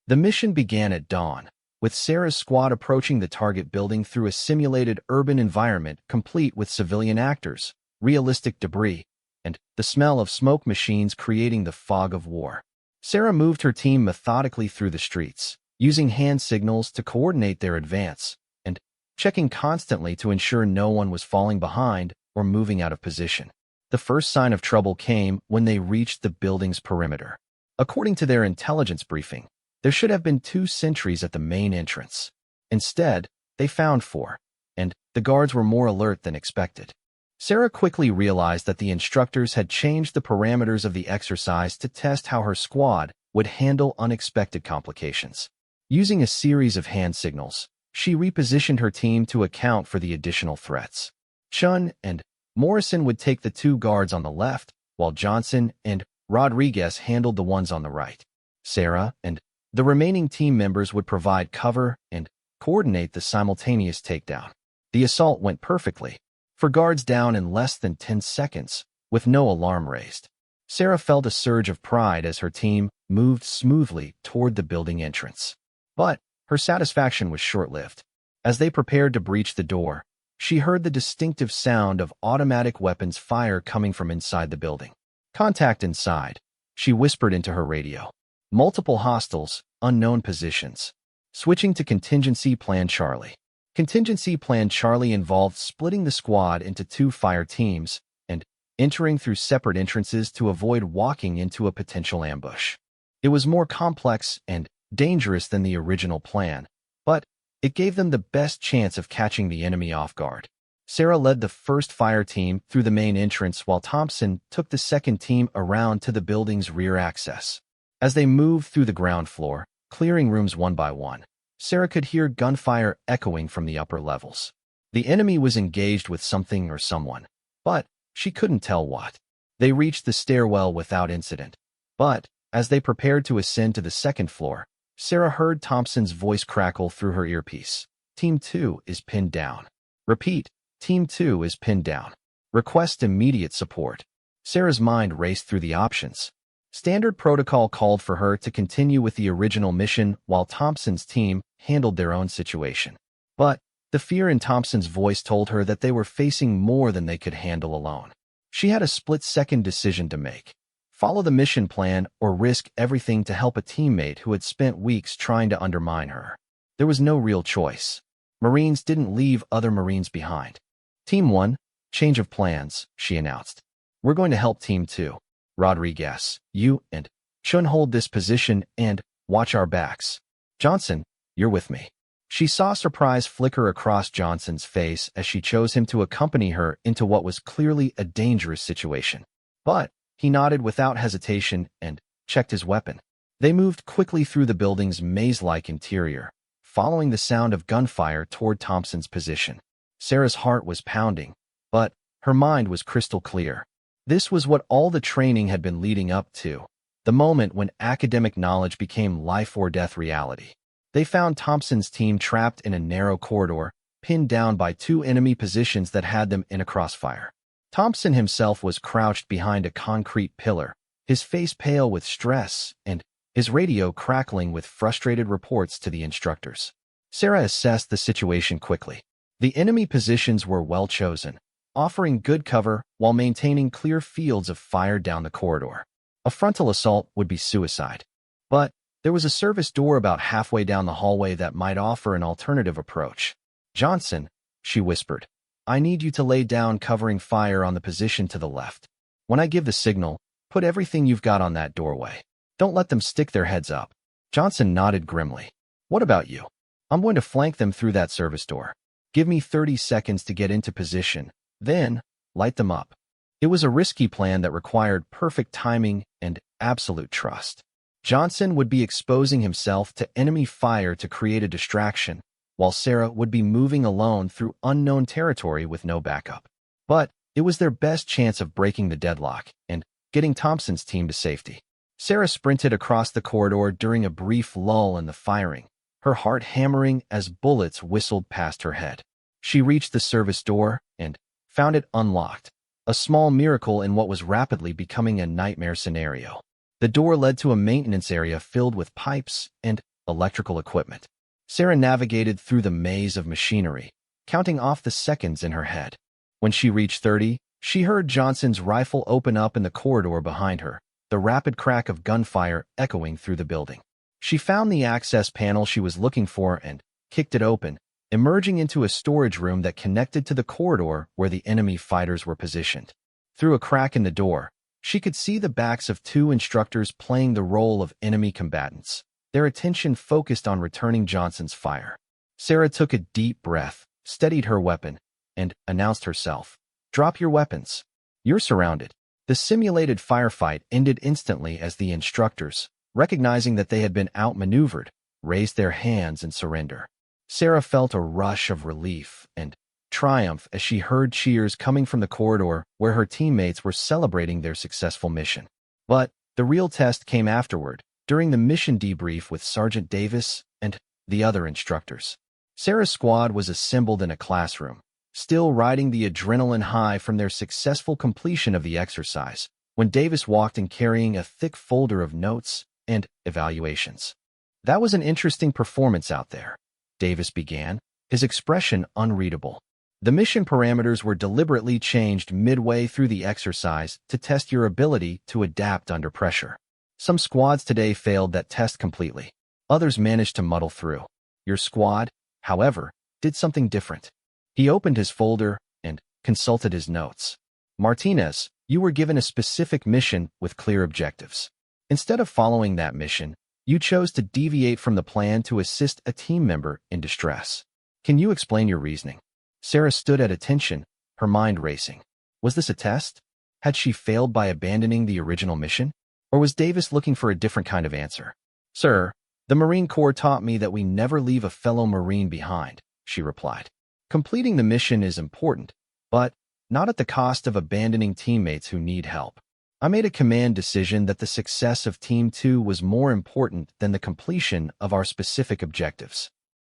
The mission began at dawn, with Sarah's squad approaching the target building through a simulated urban environment complete with civilian actors, realistic debris, and the smell of smoke machines creating the fog of war. Sarah moved her team methodically through the streets, using hand signals to coordinate their advance, and checking constantly to ensure no one was falling behind or moving out of position. The first sign of trouble came when they reached the building's perimeter. According to their intelligence briefing, there should have been 2 sentries at the main entrance. Instead, they found 4, and the guards were more alert than expected. Sarah quickly realized that the instructors had changed the parameters of the exercise to test how her squad would handle unexpected complications. Using a series of hand signals, she repositioned her team to account for the additional threats. Chun and Morrison would take the 2 guards on the left, while Johnson and Rodriguez handled the ones on the right. Sarah and the remaining team members would provide cover and coordinate the simultaneous takedown. The assault went perfectly, for guards down in less than 10 seconds, with no alarm raised. Sarah felt a surge of pride as her team moved smoothly toward the building entrance. But her satisfaction was short-lived. As they prepared to breach the door, she heard the distinctive sound of automatic weapons fire coming from inside the building. "Contact inside," she whispered into her radio. "Multiple hostiles, unknown positions." Switching to Contingency Plan Charlie. Contingency Plan Charlie involved splitting the squad into 2 fire teams and entering through separate entrances to avoid walking into a potential ambush. It was more complex and dangerous than the original plan, but it gave them the best chance of catching the enemy off guard. Sarah led the first fire team through the main entrance while Thompson took the second team around to the building's rear access. As they moved through the ground floor, clearing rooms one by one, Sarah could hear gunfire echoing from the upper levels. The enemy was engaged with something or someone, but she couldn't tell what. They reached the stairwell without incident, but as they prepared to ascend to the second floor, Sarah heard Thompson's voice crackle through her earpiece. "Team 2 is pinned down. Repeat, Team 2 is pinned down. Request immediate support." Sarah's mind raced through the options. Standard protocol called for her to continue with the original mission while Thompson's team handled their own situation. But the fear in Thompson's voice told her that they were facing more than they could handle alone. She had a split-second decision to make. Follow the mission plan or risk everything to help a teammate who had spent weeks trying to undermine her. There was no real choice. Marines didn't leave other Marines behind. "Team 1, change of plans," she announced. "We're going to help Team 2. Rodriguez, you and Chun hold this position and watch our backs. Johnson, you're with me." She saw surprise flicker across Johnson's face as she chose him to accompany her into what was clearly a dangerous situation. But he nodded without hesitation and checked his weapon. They moved quickly through the building's maze-like interior, following the sound of gunfire toward Thompson's position. Sarah's heart was pounding, but her mind was crystal clear. This was what all the training had been leading up to, the moment when academic knowledge became life-or-death reality. They found Thompson's team trapped in a narrow corridor, pinned down by two enemy positions that had them in a crossfire. Thompson himself was crouched behind a concrete pillar, his face pale with stress and his radio crackling with frustrated reports to the instructors. Sarah assessed the situation quickly. The enemy positions were well chosen, offering good cover while maintaining clear fields of fire down the corridor. A frontal assault would be suicide. But there was a service door about halfway down the hallway that might offer an alternative approach. "Johnson," she whispered, "I need you to lay down covering fire on the position to the left. When I give the signal, put everything you've got on that doorway. Don't let them stick their heads up." Johnson nodded grimly. "What about you?" "I'm going to flank them through that service door. Give me 30 seconds to get into position, then light them up." It was a risky plan that required perfect timing and absolute trust. Johnson would be exposing himself to enemy fire to create a distraction, while Sarah would be moving alone through unknown territory with no backup. But it was their best chance of breaking the deadlock and getting Thompson's team to safety. Sarah sprinted across the corridor during a brief lull in the firing, her heart hammering as bullets whistled past her head. She reached the service door and found it unlocked, a small miracle in what was rapidly becoming a nightmare scenario. The door led to a maintenance area filled with pipes and electrical equipment. Sarah navigated through the maze of machinery, counting off the seconds in her head. When she reached 30, she heard Johnson's rifle open up in the corridor behind her, the rapid crack of gunfire echoing through the building. She found the access panel she was looking for and kicked it open, emerging into a storage room that connected to the corridor where the enemy fighters were positioned. Through a crack in the door, she could see the backs of two instructors playing the role of enemy combatants, their attention focused on returning Johnson's fire. Sarah took a deep breath, steadied her weapon, and announced herself. "Drop your weapons. You're surrounded." The simulated firefight ended instantly as the instructors, recognizing that they had been outmaneuvered, raised their hands in surrender. Sarah felt a rush of relief and triumph as she heard cheers coming from the corridor where her teammates were celebrating their successful mission. But the real test came afterward, during the mission debrief with Sergeant Davis and the other instructors. Sarah's squad was assembled in a classroom, still riding the adrenaline high from their successful completion of the exercise, when Davis walked in carrying a thick folder of notes and evaluations. "That was an interesting performance out there," Davis began, his expression unreadable. "The mission parameters were deliberately changed midway through the exercise to test your ability to adapt under pressure. Some squads today failed that test completely. Others managed to muddle through. Your squad, however, did something different." He opened his folder and consulted his notes. "Martinez, you were given a specific mission with clear objectives. Instead of following that mission, you chose to deviate from the plan to assist a team member in distress. Can you explain your reasoning?" Sarah stood at attention, her mind racing. Was this a test? Had she failed by abandoning the original mission? Or was Davis looking for a different kind of answer? "Sir, the Marine Corps taught me that we never leave a fellow Marine behind," she replied. "Completing the mission is important, but not at the cost of abandoning teammates who need help. I made a command decision that the success of Team 2 was more important than the completion of our specific objectives."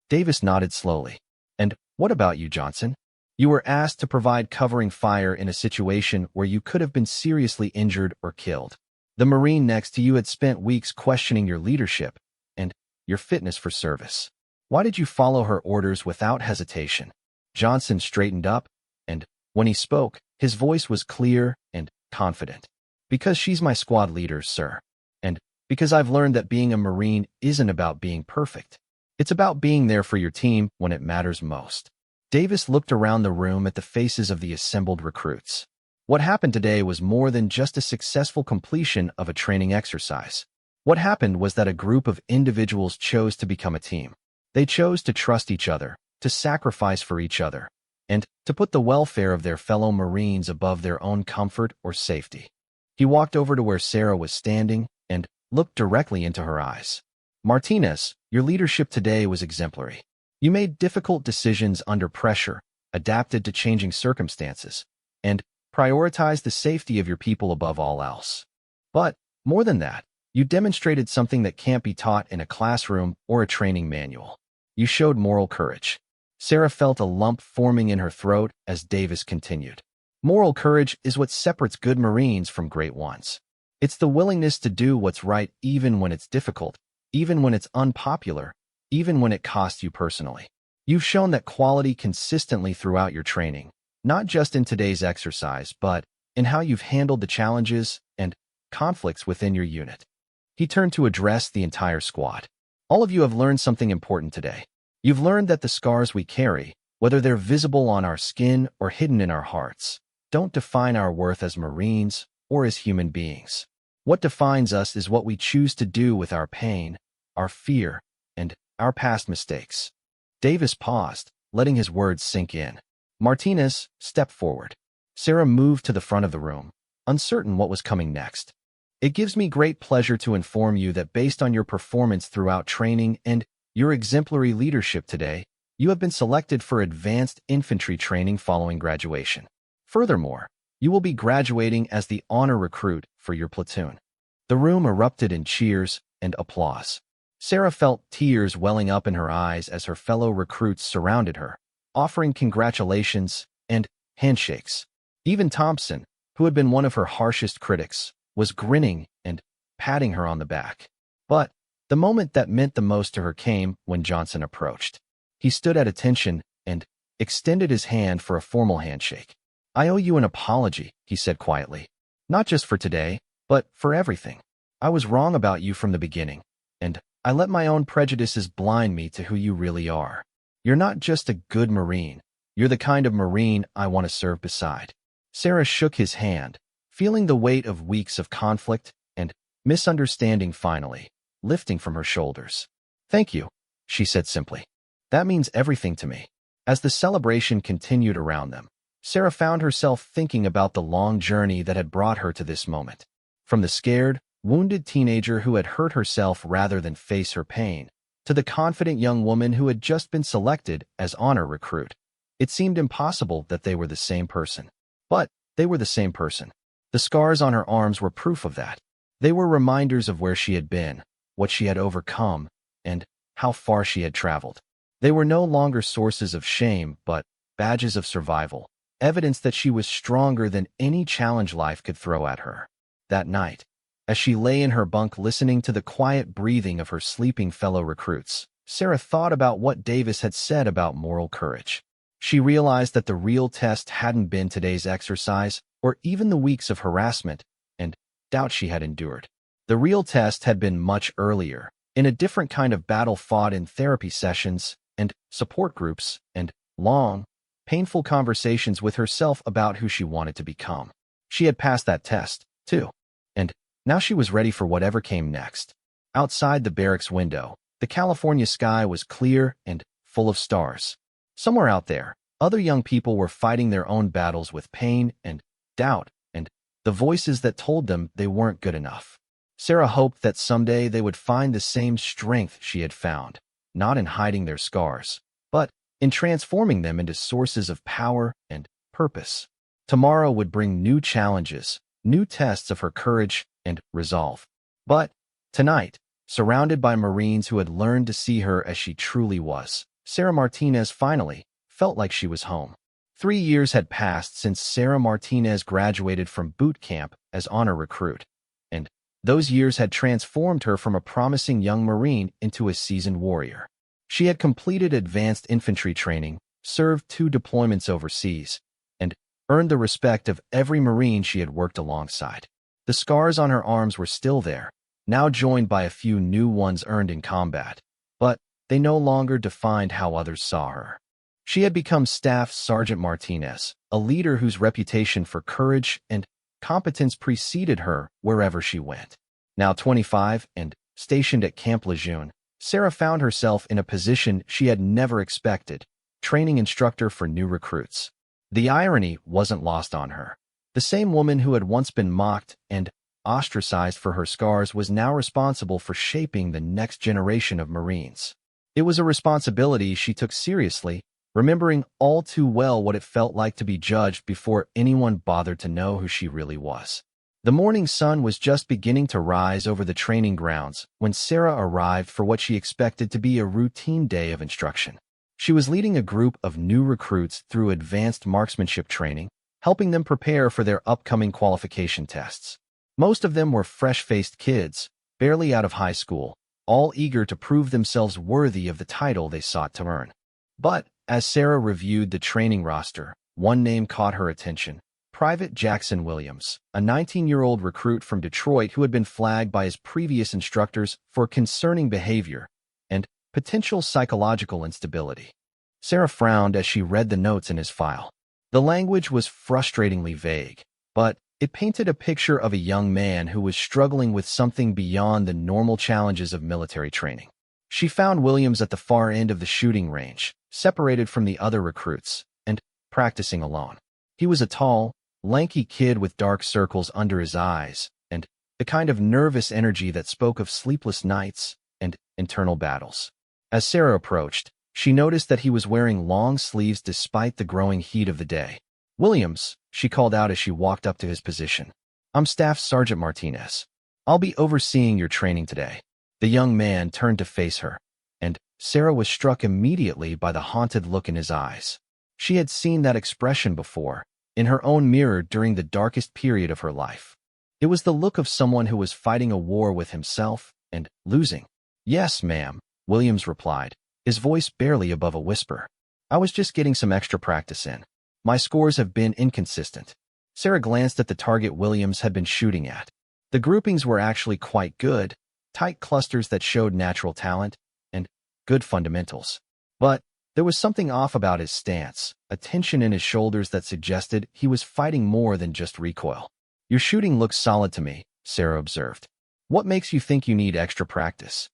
Davis nodded slowly. "And what about you, Johnson? You were asked to provide covering fire in a situation where you could have been seriously injured or killed. The Marine next to you had spent weeks questioning your leadership and your fitness for service. Why did you follow her orders without hesitation?" Johnson straightened up, and when he spoke, his voice was clear and confident. "Because she's my squad leader, sir. And because I've learned that being a Marine isn't about being perfect. It's about being there for your team when it matters most." Davis looked around the room at the faces of the assembled recruits. What happened today was more than just a successful completion of a training exercise. What happened was that a group of individuals chose to become a team. They chose to trust each other, to sacrifice for each other, and to put the welfare of their fellow Marines above their own comfort or safety. He walked over to where Sarah was standing and looked directly into her eyes. Martinez, your leadership today was exemplary. You made difficult decisions under pressure, adapted to changing circumstances, and prioritized the safety of your people above all else. But, more than that, you demonstrated something that can't be taught in a classroom or a training manual. You showed moral courage. Sarah felt a lump forming in her throat as Davis continued. Moral courage is what separates good Marines from great ones. It's the willingness to do what's right even when it's difficult, even when it's unpopular, even when it costs you personally. You've shown that quality consistently throughout your training, not just in today's exercise, but in how you've handled the challenges and conflicts within your unit. He turned to address the entire squad. All of you have learned something important today. You've learned that the scars we carry, whether they're visible on our skin or hidden in our hearts, don't define our worth as Marines or as human beings. What defines us is what we choose to do with our pain, our fear, and our past mistakes. Davis paused, letting his words sink in. Martinez stepped forward. Sarah moved to the front of the room, uncertain what was coming next. It gives me great pleasure to inform you that based on your performance throughout training and your exemplary leadership today, you have been selected for advanced infantry training following graduation. Furthermore, you will be graduating as the honor recruit for your platoon. The room erupted in cheers and applause. Sarah felt tears welling up in her eyes as her fellow recruits surrounded her, offering congratulations and handshakes. Even Thompson, who had been one of her harshest critics, was grinning and patting her on the back. But the moment that meant the most to her came when Johnson approached. He stood at attention and extended his hand for a formal handshake. I owe you an apology, he said quietly. Not just for today, but for everything. I was wrong about you from the beginning, and I let my own prejudices blind me to who you really are. You're not just a good Marine. You're the kind of Marine I want to serve beside. Sarah shook his hand, feeling the weight of weeks of conflict and misunderstanding finally lifting from her shoulders. Thank you, she said simply. That means everything to me. As the celebration continued around them, Sarah found herself thinking about the long journey that had brought her to this moment. From the scared, wounded teenager who had hurt herself rather than face her pain, to the confident young woman who had just been selected as honor recruit. It seemed impossible that they were the same person. But they were the same person. The scars on her arms were proof of that. They were reminders of where she had been, what she had overcome, and how far she had traveled. They were no longer sources of shame, but badges of survival, evidence that she was stronger than any challenge life could throw at her. That night, as she lay in her bunk listening to the quiet breathing of her sleeping fellow recruits, Sarah thought about what Davis had said about moral courage. She realized that the real test hadn't been today's exercise or even the weeks of harassment and doubt she had endured. The real test had been much earlier, in a different kind of battle fought in therapy sessions and support groups and long, painful conversations with herself about who she wanted to become. She had passed that test, too, and now she was ready for whatever came next. Outside the barracks window, the California sky was clear and full of stars. Somewhere out there, other young people were fighting their own battles with pain and doubt and the voices that told them they weren't good enough. Sarah hoped that someday they would find the same strength she had found, not in hiding their scars, but in transforming them into sources of power and purpose. Tomorrow would bring new challenges, new tests of her courage and resolve. But tonight, surrounded by Marines who had learned to see her as she truly was, Sarah Martinez finally felt like she was home. 3 years had passed since Sarah Martinez graduated from boot camp as honor recruit, and those years had transformed her from a promising young Marine into a seasoned warrior. She had completed advanced infantry training, served 2 deployments overseas, and earned the respect of every Marine she had worked alongside. The scars on her arms were still there, now joined by a few new ones earned in combat, but they no longer defined how others saw her. She had become Staff Sergeant Martinez, a leader whose reputation for courage and competence preceded her wherever she went. Now 25 and stationed at Camp Lejeune, Sarah found herself in a position she had never expected, training instructor for new recruits. The irony wasn't lost on her. The same woman who had once been mocked and ostracized for her scars, was now responsible for shaping the next generation of Marines. It was a responsibility she took seriously, remembering all too well what it felt like to be judged before anyone bothered to know who she really was. The morning sun was just beginning to rise over the training grounds when Sarah arrived for what she expected to be a routine day of instruction. She was leading a group of new recruits through advanced marksmanship training, helping them prepare for their upcoming qualification tests. Most of them were fresh-faced kids, barely out of high school, all eager to prove themselves worthy of the title they sought to earn. But as Sarah reviewed the training roster, one name caught her attention: Private Jackson Williams, a 19-year-old recruit from Detroit who had been flagged by his previous instructors for concerning behavior and potential psychological instability. Sarah frowned as she read the notes in his file. The language was frustratingly vague, but it painted a picture of a young man who was struggling with something beyond the normal challenges of military training. She found Williams at the far end of the shooting range, separated from the other recruits, and practicing alone. He was a tall, lanky kid with dark circles under his eyes, and the kind of nervous energy that spoke of sleepless nights and internal battles. As Sarah approached, she noticed that he was wearing long sleeves despite the growing heat of the day. "Williams," she called out as she walked up to his position. "I'm Staff Sergeant Martinez. I'll be overseeing your training today." The young man turned to face her, and Sarah was struck immediately by the haunted look in his eyes. She had seen that expression before, in her own mirror during the darkest period of her life. It was the look of someone who was fighting a war with himself and losing. "Yes, ma'am," Williams replied, his voice barely above a whisper. "I was just getting some extra practice in. My scores have been inconsistent." Sarah glanced at the target Williams had been shooting at. The groupings were actually quite good, tight clusters that showed natural talent and good fundamentals. But there was something off about his stance, a tension in his shoulders that suggested he was fighting more than just recoil. "Your shooting looks solid to me," Sarah observed. "What makes you think you need extra practice?"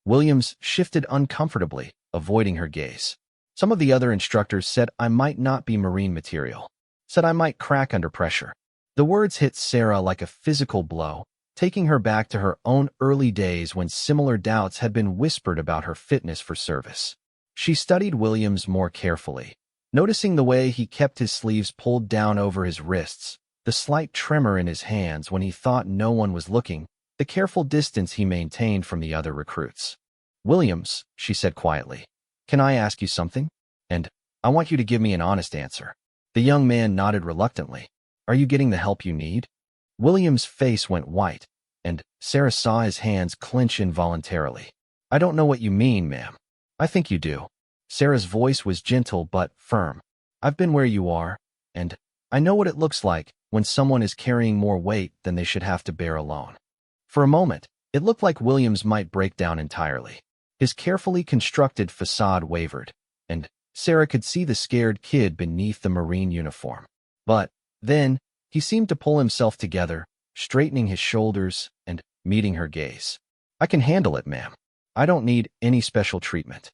Williams shifted uncomfortably, avoiding her gaze. "Some of the other instructors said I might not be Marine material, said I might crack under pressure." The words hit Sarah like a physical blow, taking her back to her own early days when similar doubts had been whispered about her fitness for service. She studied Williams more carefully, noticing the way he kept his sleeves pulled down over his wrists, the slight tremor in his hands when he thought no one was looking, the careful distance he maintained from the other recruits. "Williams," she said quietly, "can I ask you something? And I want you to give me an honest answer." The young man nodded reluctantly. "Are you getting the help you need?" Williams' face went white, and Sarah saw his hands clench involuntarily. "I don't know what you mean, ma'am." "I think you do." Sarah's voice was gentle but firm. "I've been where you are, and I know what it looks like when someone is carrying more weight than they should have to bear alone." For a moment, it looked like Williams might break down entirely. His carefully constructed facade wavered, and Sarah could see the scared kid beneath the Marine uniform. But then, he seemed to pull himself together, straightening his shoulders and meeting her gaze. "I can handle it, ma'am. I don't need any special treatment."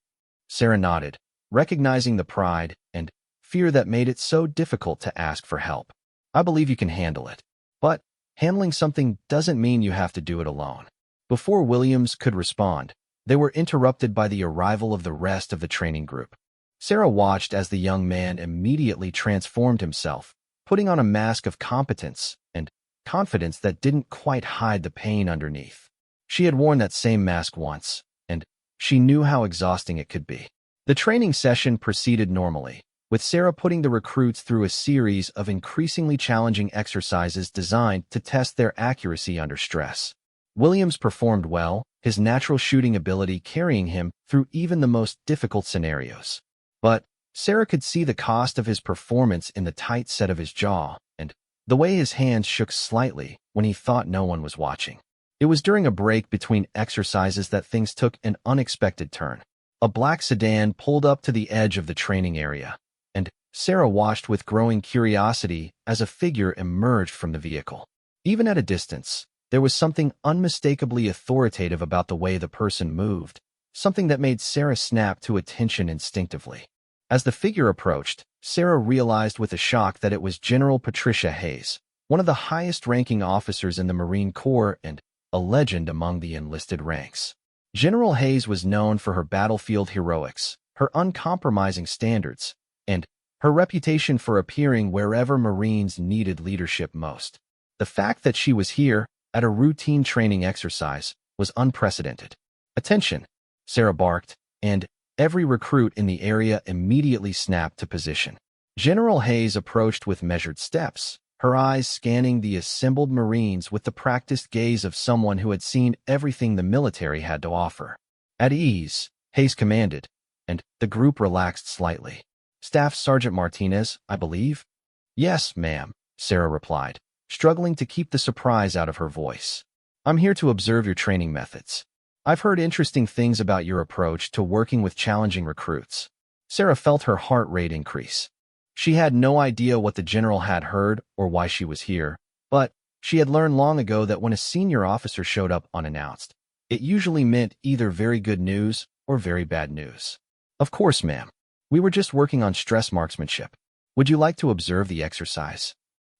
Sarah nodded, recognizing the pride and fear that made it so difficult to ask for help. "I believe you can handle it. But handling something doesn't mean you have to do it alone." Before Williams could respond, they were interrupted by the arrival of the rest of the training group. Sarah watched as the young man immediately transformed himself, putting on a mask of competence and confidence that didn't quite hide the pain underneath. She had worn that same mask once, and she knew how exhausting it could be. The training session proceeded normally, with Sarah putting the recruits through a series of increasingly challenging exercises designed to test their accuracy under stress. Williams performed well, his natural shooting ability carrying him through even the most difficult scenarios. But Sarah could see the cost of his performance in the tight set of his jaw and the way his hands shook slightly when he thought no one was watching. It was during a break between exercises that things took an unexpected turn. A black sedan pulled up to the edge of the training area, and Sarah watched with growing curiosity as a figure emerged from the vehicle. Even at a distance, there was something unmistakably authoritative about the way the person moved, something that made Sarah snap to attention instinctively. As the figure approached, Sarah realized with a shock that it was General Patricia Hayes, one of the highest-ranking officers in the Marine Corps and a legend among the enlisted ranks. General Hayes was known for her battlefield heroics, her uncompromising standards, and her reputation for appearing wherever Marines needed leadership most. The fact that she was here, at a routine training exercise, was unprecedented. "Attention," Sarah barked, and every recruit in the area immediately snapped to position. General Hayes approached with measured steps, her eyes scanning the assembled Marines with the practiced gaze of someone who had seen everything the military had to offer. "At ease," Hayes commanded, and the group relaxed slightly. "Staff Sergeant Martinez, I believe?" "Yes, ma'am," Sarah replied, struggling to keep the surprise out of her voice. "I'm here to observe your training methods. I've heard interesting things about your approach to working with challenging recruits." Sarah felt her heart rate increase. She had no idea what the general had heard or why she was here, but she had learned long ago that when a senior officer showed up unannounced, it usually meant either very good news or very bad news. "Of course, ma'am. We were just working on stress marksmanship. Would you like to observe the exercise?"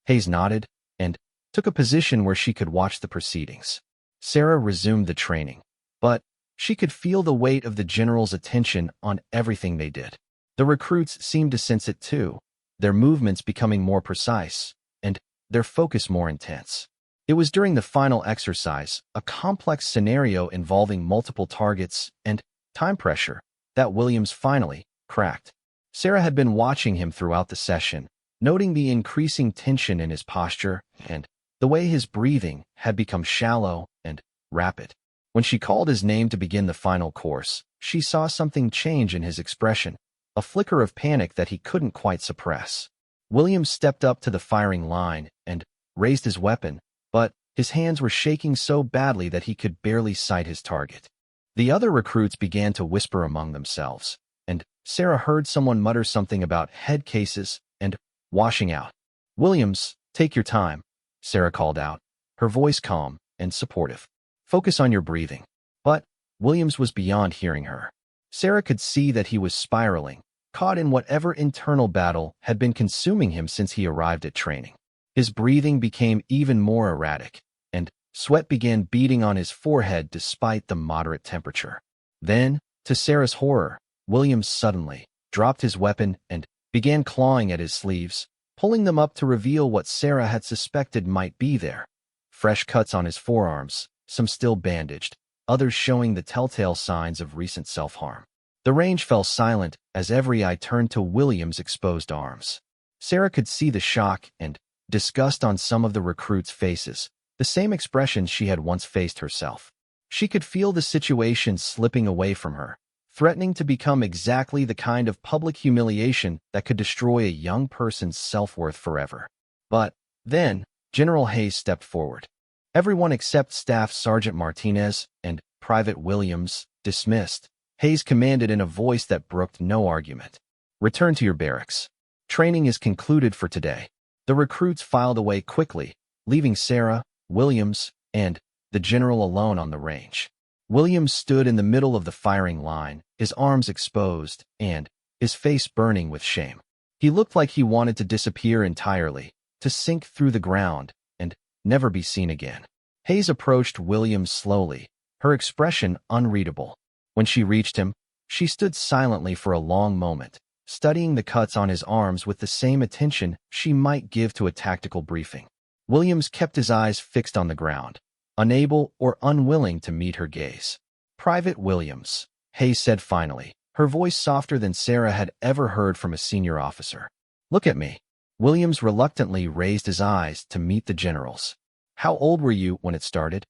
Hayes nodded and took a position where she could watch the proceedings. Sarah resumed the training, but she could feel the weight of the general's attention on everything they did. The recruits seemed to sense it too, their movements becoming more precise, and their focus more intense. It was during the final exercise, a complex scenario involving multiple targets and time pressure, that Williams finally cracked. Sarah had been watching him throughout the session, noting the increasing tension in his posture and the way his breathing had become shallow and rapid. When she called his name to begin the final course, she saw something change in his expression, a flicker of panic that he couldn't quite suppress. Williams stepped up to the firing line and raised his weapon, but his hands were shaking so badly that he could barely sight his target. The other recruits began to whisper among themselves, and Sarah heard someone mutter something about head cases and washing out. "Williams, take your time," Sarah called out, her voice calm and supportive. "Focus on your breathing." But Williams was beyond hearing her. Sarah could see that he was spiraling, caught in whatever internal battle had been consuming him since he arrived at training. His breathing became even more erratic, and sweat began beading on his forehead despite the moderate temperature. Then, to Sarah's horror, Williams suddenly dropped his weapon and began clawing at his sleeves, pulling them up to reveal what Sarah had suspected might be there. Fresh cuts on his forearms, some still bandaged, others showing the telltale signs of recent self-harm. The range fell silent as every eye turned to Williams' exposed arms. Sarah could see the shock and disgust on some of the recruits' faces, the same expressions she had once faced herself. She could feel the situation slipping away from her, threatening to become exactly the kind of public humiliation that could destroy a young person's self-worth forever. But then, General Hayes stepped forward. Everyone except Staff Sergeant Martinez and Private Williams dismissed. Hayes commanded in a voice that brooked no argument. "Return to your barracks. Training is concluded for today." The recruits filed away quickly, leaving Sarah, Williams, and the general alone on the range. Williams stood in the middle of the firing line, his arms exposed and his face burning with shame. He looked like he wanted to disappear entirely, to sink through the ground and never be seen again. Hayes approached Williams slowly, her expression unreadable. When she reached him, she stood silently for a long moment, studying the cuts on his arms with the same attention she might give to a tactical briefing. Williams kept his eyes fixed on the ground, unable or unwilling to meet her gaze. "Private Williams," Hayes said finally, her voice softer than Sarah had ever heard from a senior officer. "Look at me." Williams reluctantly raised his eyes to meet the general's. "How old were you when it started?"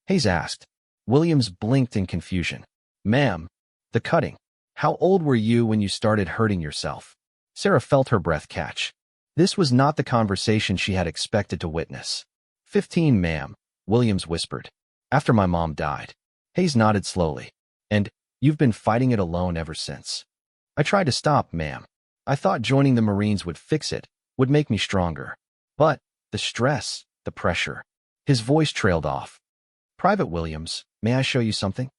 Hayes asked. Williams blinked in confusion. "Ma'am, the cutting. How old were you when you started hurting yourself?" Sarah felt her breath catch. This was not the conversation she had expected to witness. 15, ma'am," Williams whispered. "After my mom died." Hayes nodded slowly. "And you've been fighting it alone ever since?" "I tried to stop, ma'am. I thought joining the Marines would fix it, would make me stronger. But the stress, the pressure." His voice trailed off. "Private Williams, may I show you something?"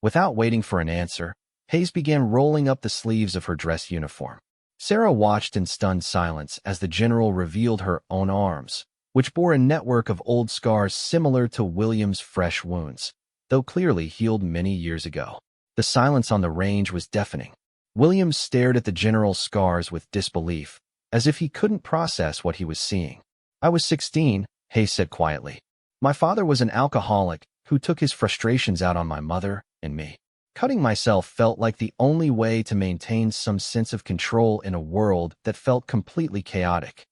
Without waiting for an answer, Hayes began rolling up the sleeves of her dress uniform. Sarah watched in stunned silence as the general revealed her own arms, which bore a network of old scars similar to William's fresh wounds, though clearly healed many years ago. The silence on the range was deafening. Williams stared at the general's scars with disbelief, as if he couldn't process what he was seeing. "I was 16, Hayes said quietly. "My father was an alcoholic who took his frustrations out on my mother and me. Cutting myself felt like the only way to maintain some sense of control in a world that felt completely chaotic."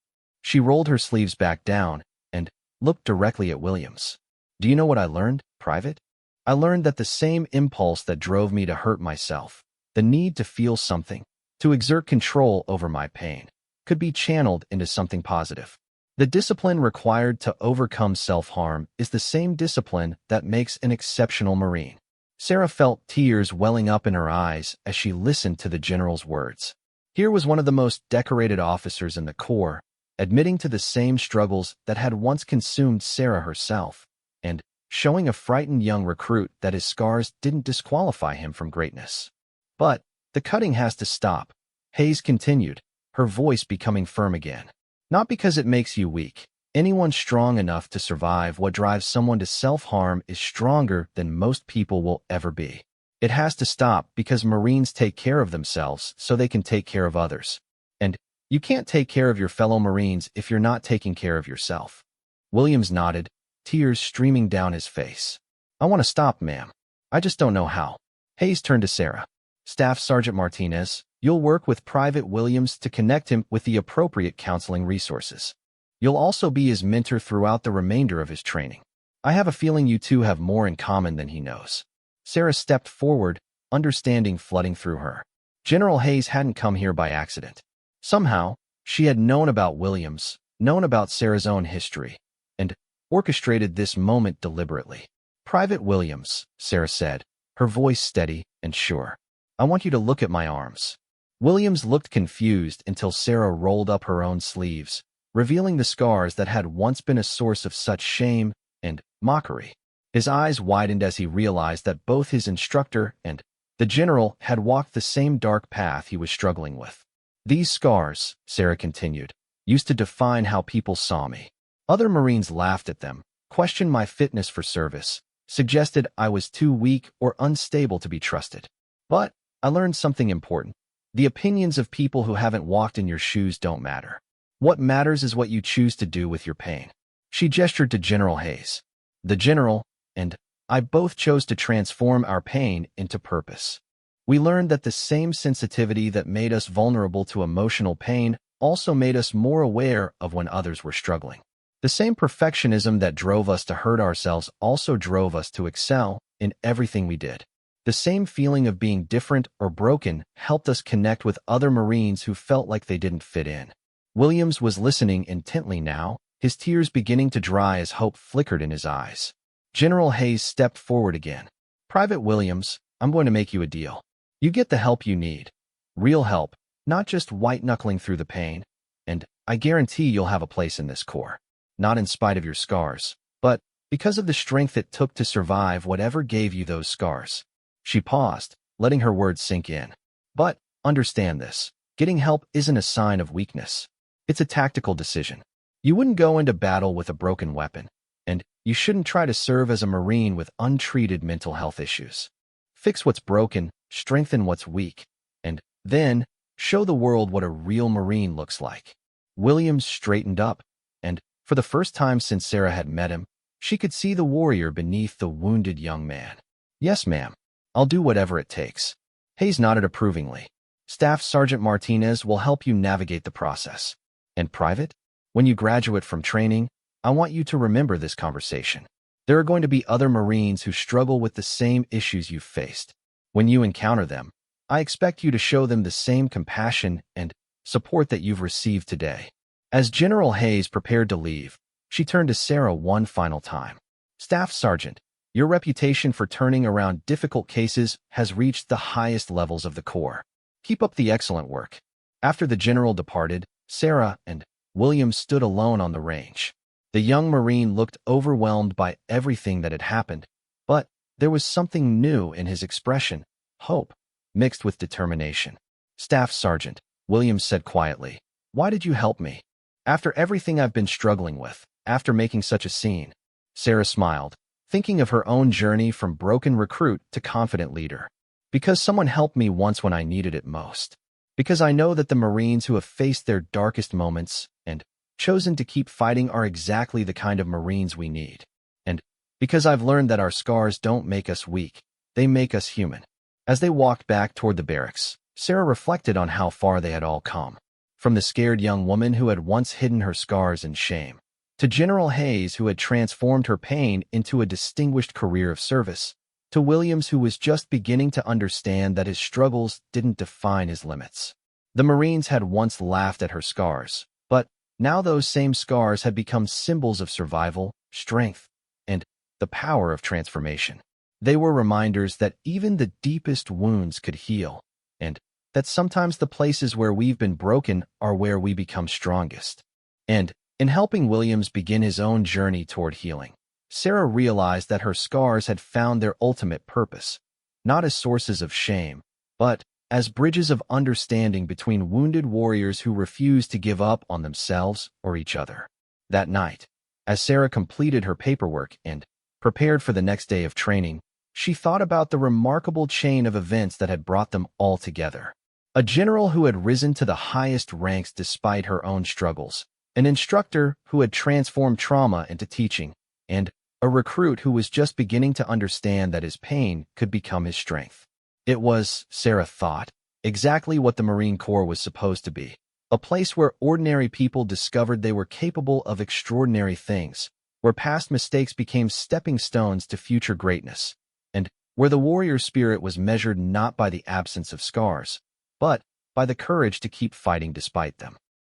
She rolled her sleeves back down and looked directly at Williams. "Do you know what I learned, Private? I learned that the same impulse that drove me to hurt myself, the need to feel something, to exert control over my pain, could be channeled into something positive. The discipline required to overcome self-harm is the same discipline that makes an exceptional Marine." Sarah felt tears welling up in her eyes as she listened to the general's words. Here was one of the most decorated officers in the Corps, admitting to the same struggles that had once consumed Sarah herself, and showing a frightened young recruit that his scars didn't disqualify him from greatness. "But the cutting has to stop," Hayes continued, her voice becoming firm again. "Not because it makes you weak. Anyone strong enough to survive what drives someone to self-harm is stronger than most people will ever be. It has to stop because Marines take care of themselves so they can take care of others. And you can't take care of your fellow Marines if you're not taking care of yourself." Williams nodded, tears streaming down his face. "I want to stop, ma'am. I just don't know how." Hayes turned to Sarah. "Staff Sergeant Martinez, you'll work with Private Williams to connect him with the appropriate counseling resources. You'll also be his mentor throughout the remainder of his training. I have a feeling you two have more in common than he knows." Sarah stepped forward, understanding flooding through her. General Hayes hadn't come here by accident. Somehow, she had known about Williams, known about Sarah's own history, and orchestrated this moment deliberately. "Private Williams," Sarah said, her voice steady and sure. "I want you to look at my arms." Williams looked confused until Sarah rolled up her own sleeves, revealing the scars that had once been a source of such shame and mockery. His eyes widened as he realized that both his instructor and the general had walked the same dark path he was struggling with. "These scars," Sarah continued, "used to define how people saw me. Other Marines laughed at them, questioned my fitness for service, suggested I was too weak or unstable to be trusted. But I learned something important. The opinions of people who haven't walked in your shoes don't matter. What matters is what you choose to do with your pain." She gestured to General Hayes. "The general and I both chose to transform our pain into purpose. We learned that the same sensitivity that made us vulnerable to emotional pain also made us more aware of when others were struggling. The same perfectionism that drove us to hurt ourselves also drove us to excel in everything we did. The same feeling of being different or broken helped us connect with other Marines who felt like they didn't fit in." Williams was listening intently now, his tears beginning to dry as hope flickered in his eyes. General Hayes stepped forward again. "Private Williams, I'm going to make you a deal. You get the help you need. Real help, not just white-knuckling through the pain. And I guarantee you'll have a place in this Corps. Not in spite of your scars, but because of the strength it took to survive whatever gave you those scars." She paused, letting her words sink in. "But understand this. Getting help isn't a sign of weakness. It's a tactical decision. You wouldn't go into battle with a broken weapon, and you shouldn't try to serve as a Marine with untreated mental health issues. Fix what's broken, strengthen what's weak, and then show the world what a real Marine looks like." Williams straightened up, and for the first time since Sarah had met him, she could see the warrior beneath the wounded young man. "Yes, ma'am. I'll do whatever it takes." Hayes nodded approvingly. "Staff Sergeant Martinez will help you navigate the process. And Private, when you graduate from training, I want you to remember this conversation. There are going to be other Marines who struggle with the same issues you've faced. When you encounter them, I expect you to show them the same compassion and support that you've received today." As General Hayes prepared to leave, she turned to Sarah one final time. "Staff Sergeant, your reputation for turning around difficult cases has reached the highest levels of the Corps. Keep up the excellent work." After the general departed, Sarah and William stood alone on the range. The young Marine looked overwhelmed by everything that had happened, but there was something new in his expression, hope, mixed with determination. "Staff Sergeant," Williams said quietly, "why did you help me? After everything I've been struggling with, after making such a scene. Sarah smiled, thinking of her own journey from broken recruit to confident leader. Because someone helped me once when I needed it most. Because I know that the Marines who have faced their darkest moments and chosen to keep fighting are exactly the kind of Marines we need. And because I've learned that our scars don't make us weak, they make us human. As they walked back toward the barracks, Sarah reflected on how far they had all come. From the scared young woman who had once hidden her scars in shame, to General Hayes who had transformed her pain into a distinguished career of service, to Williams who was just beginning to understand that his struggles didn't define his limits. The Marines had once laughed at her scars, but now those same scars had become symbols of survival, strength, and the power of transformation. They were reminders that even the deepest wounds could heal, and that sometimes the places where we've been broken are where we become strongest. And in helping Williams begin his own journey toward healing, Sarah realized that her scars had found their ultimate purpose, not as sources of shame, but as bridges of understanding between wounded warriors who refused to give up on themselves or each other. That night, as Sarah completed her paperwork and prepared for the next day of training, she thought about the remarkable chain of events that had brought them all together. A general who had risen to the highest ranks despite her own struggles, an instructor who had transformed trauma into teaching, and a recruit who was just beginning to understand that his pain could become his strength. It was, Sarah thought, exactly what the Marine Corps was supposed to be, a place where ordinary people discovered they were capable of extraordinary things, where past mistakes became stepping stones to future greatness, and where the warrior spirit was measured not by the absence of scars, but by the courage to keep fighting despite them.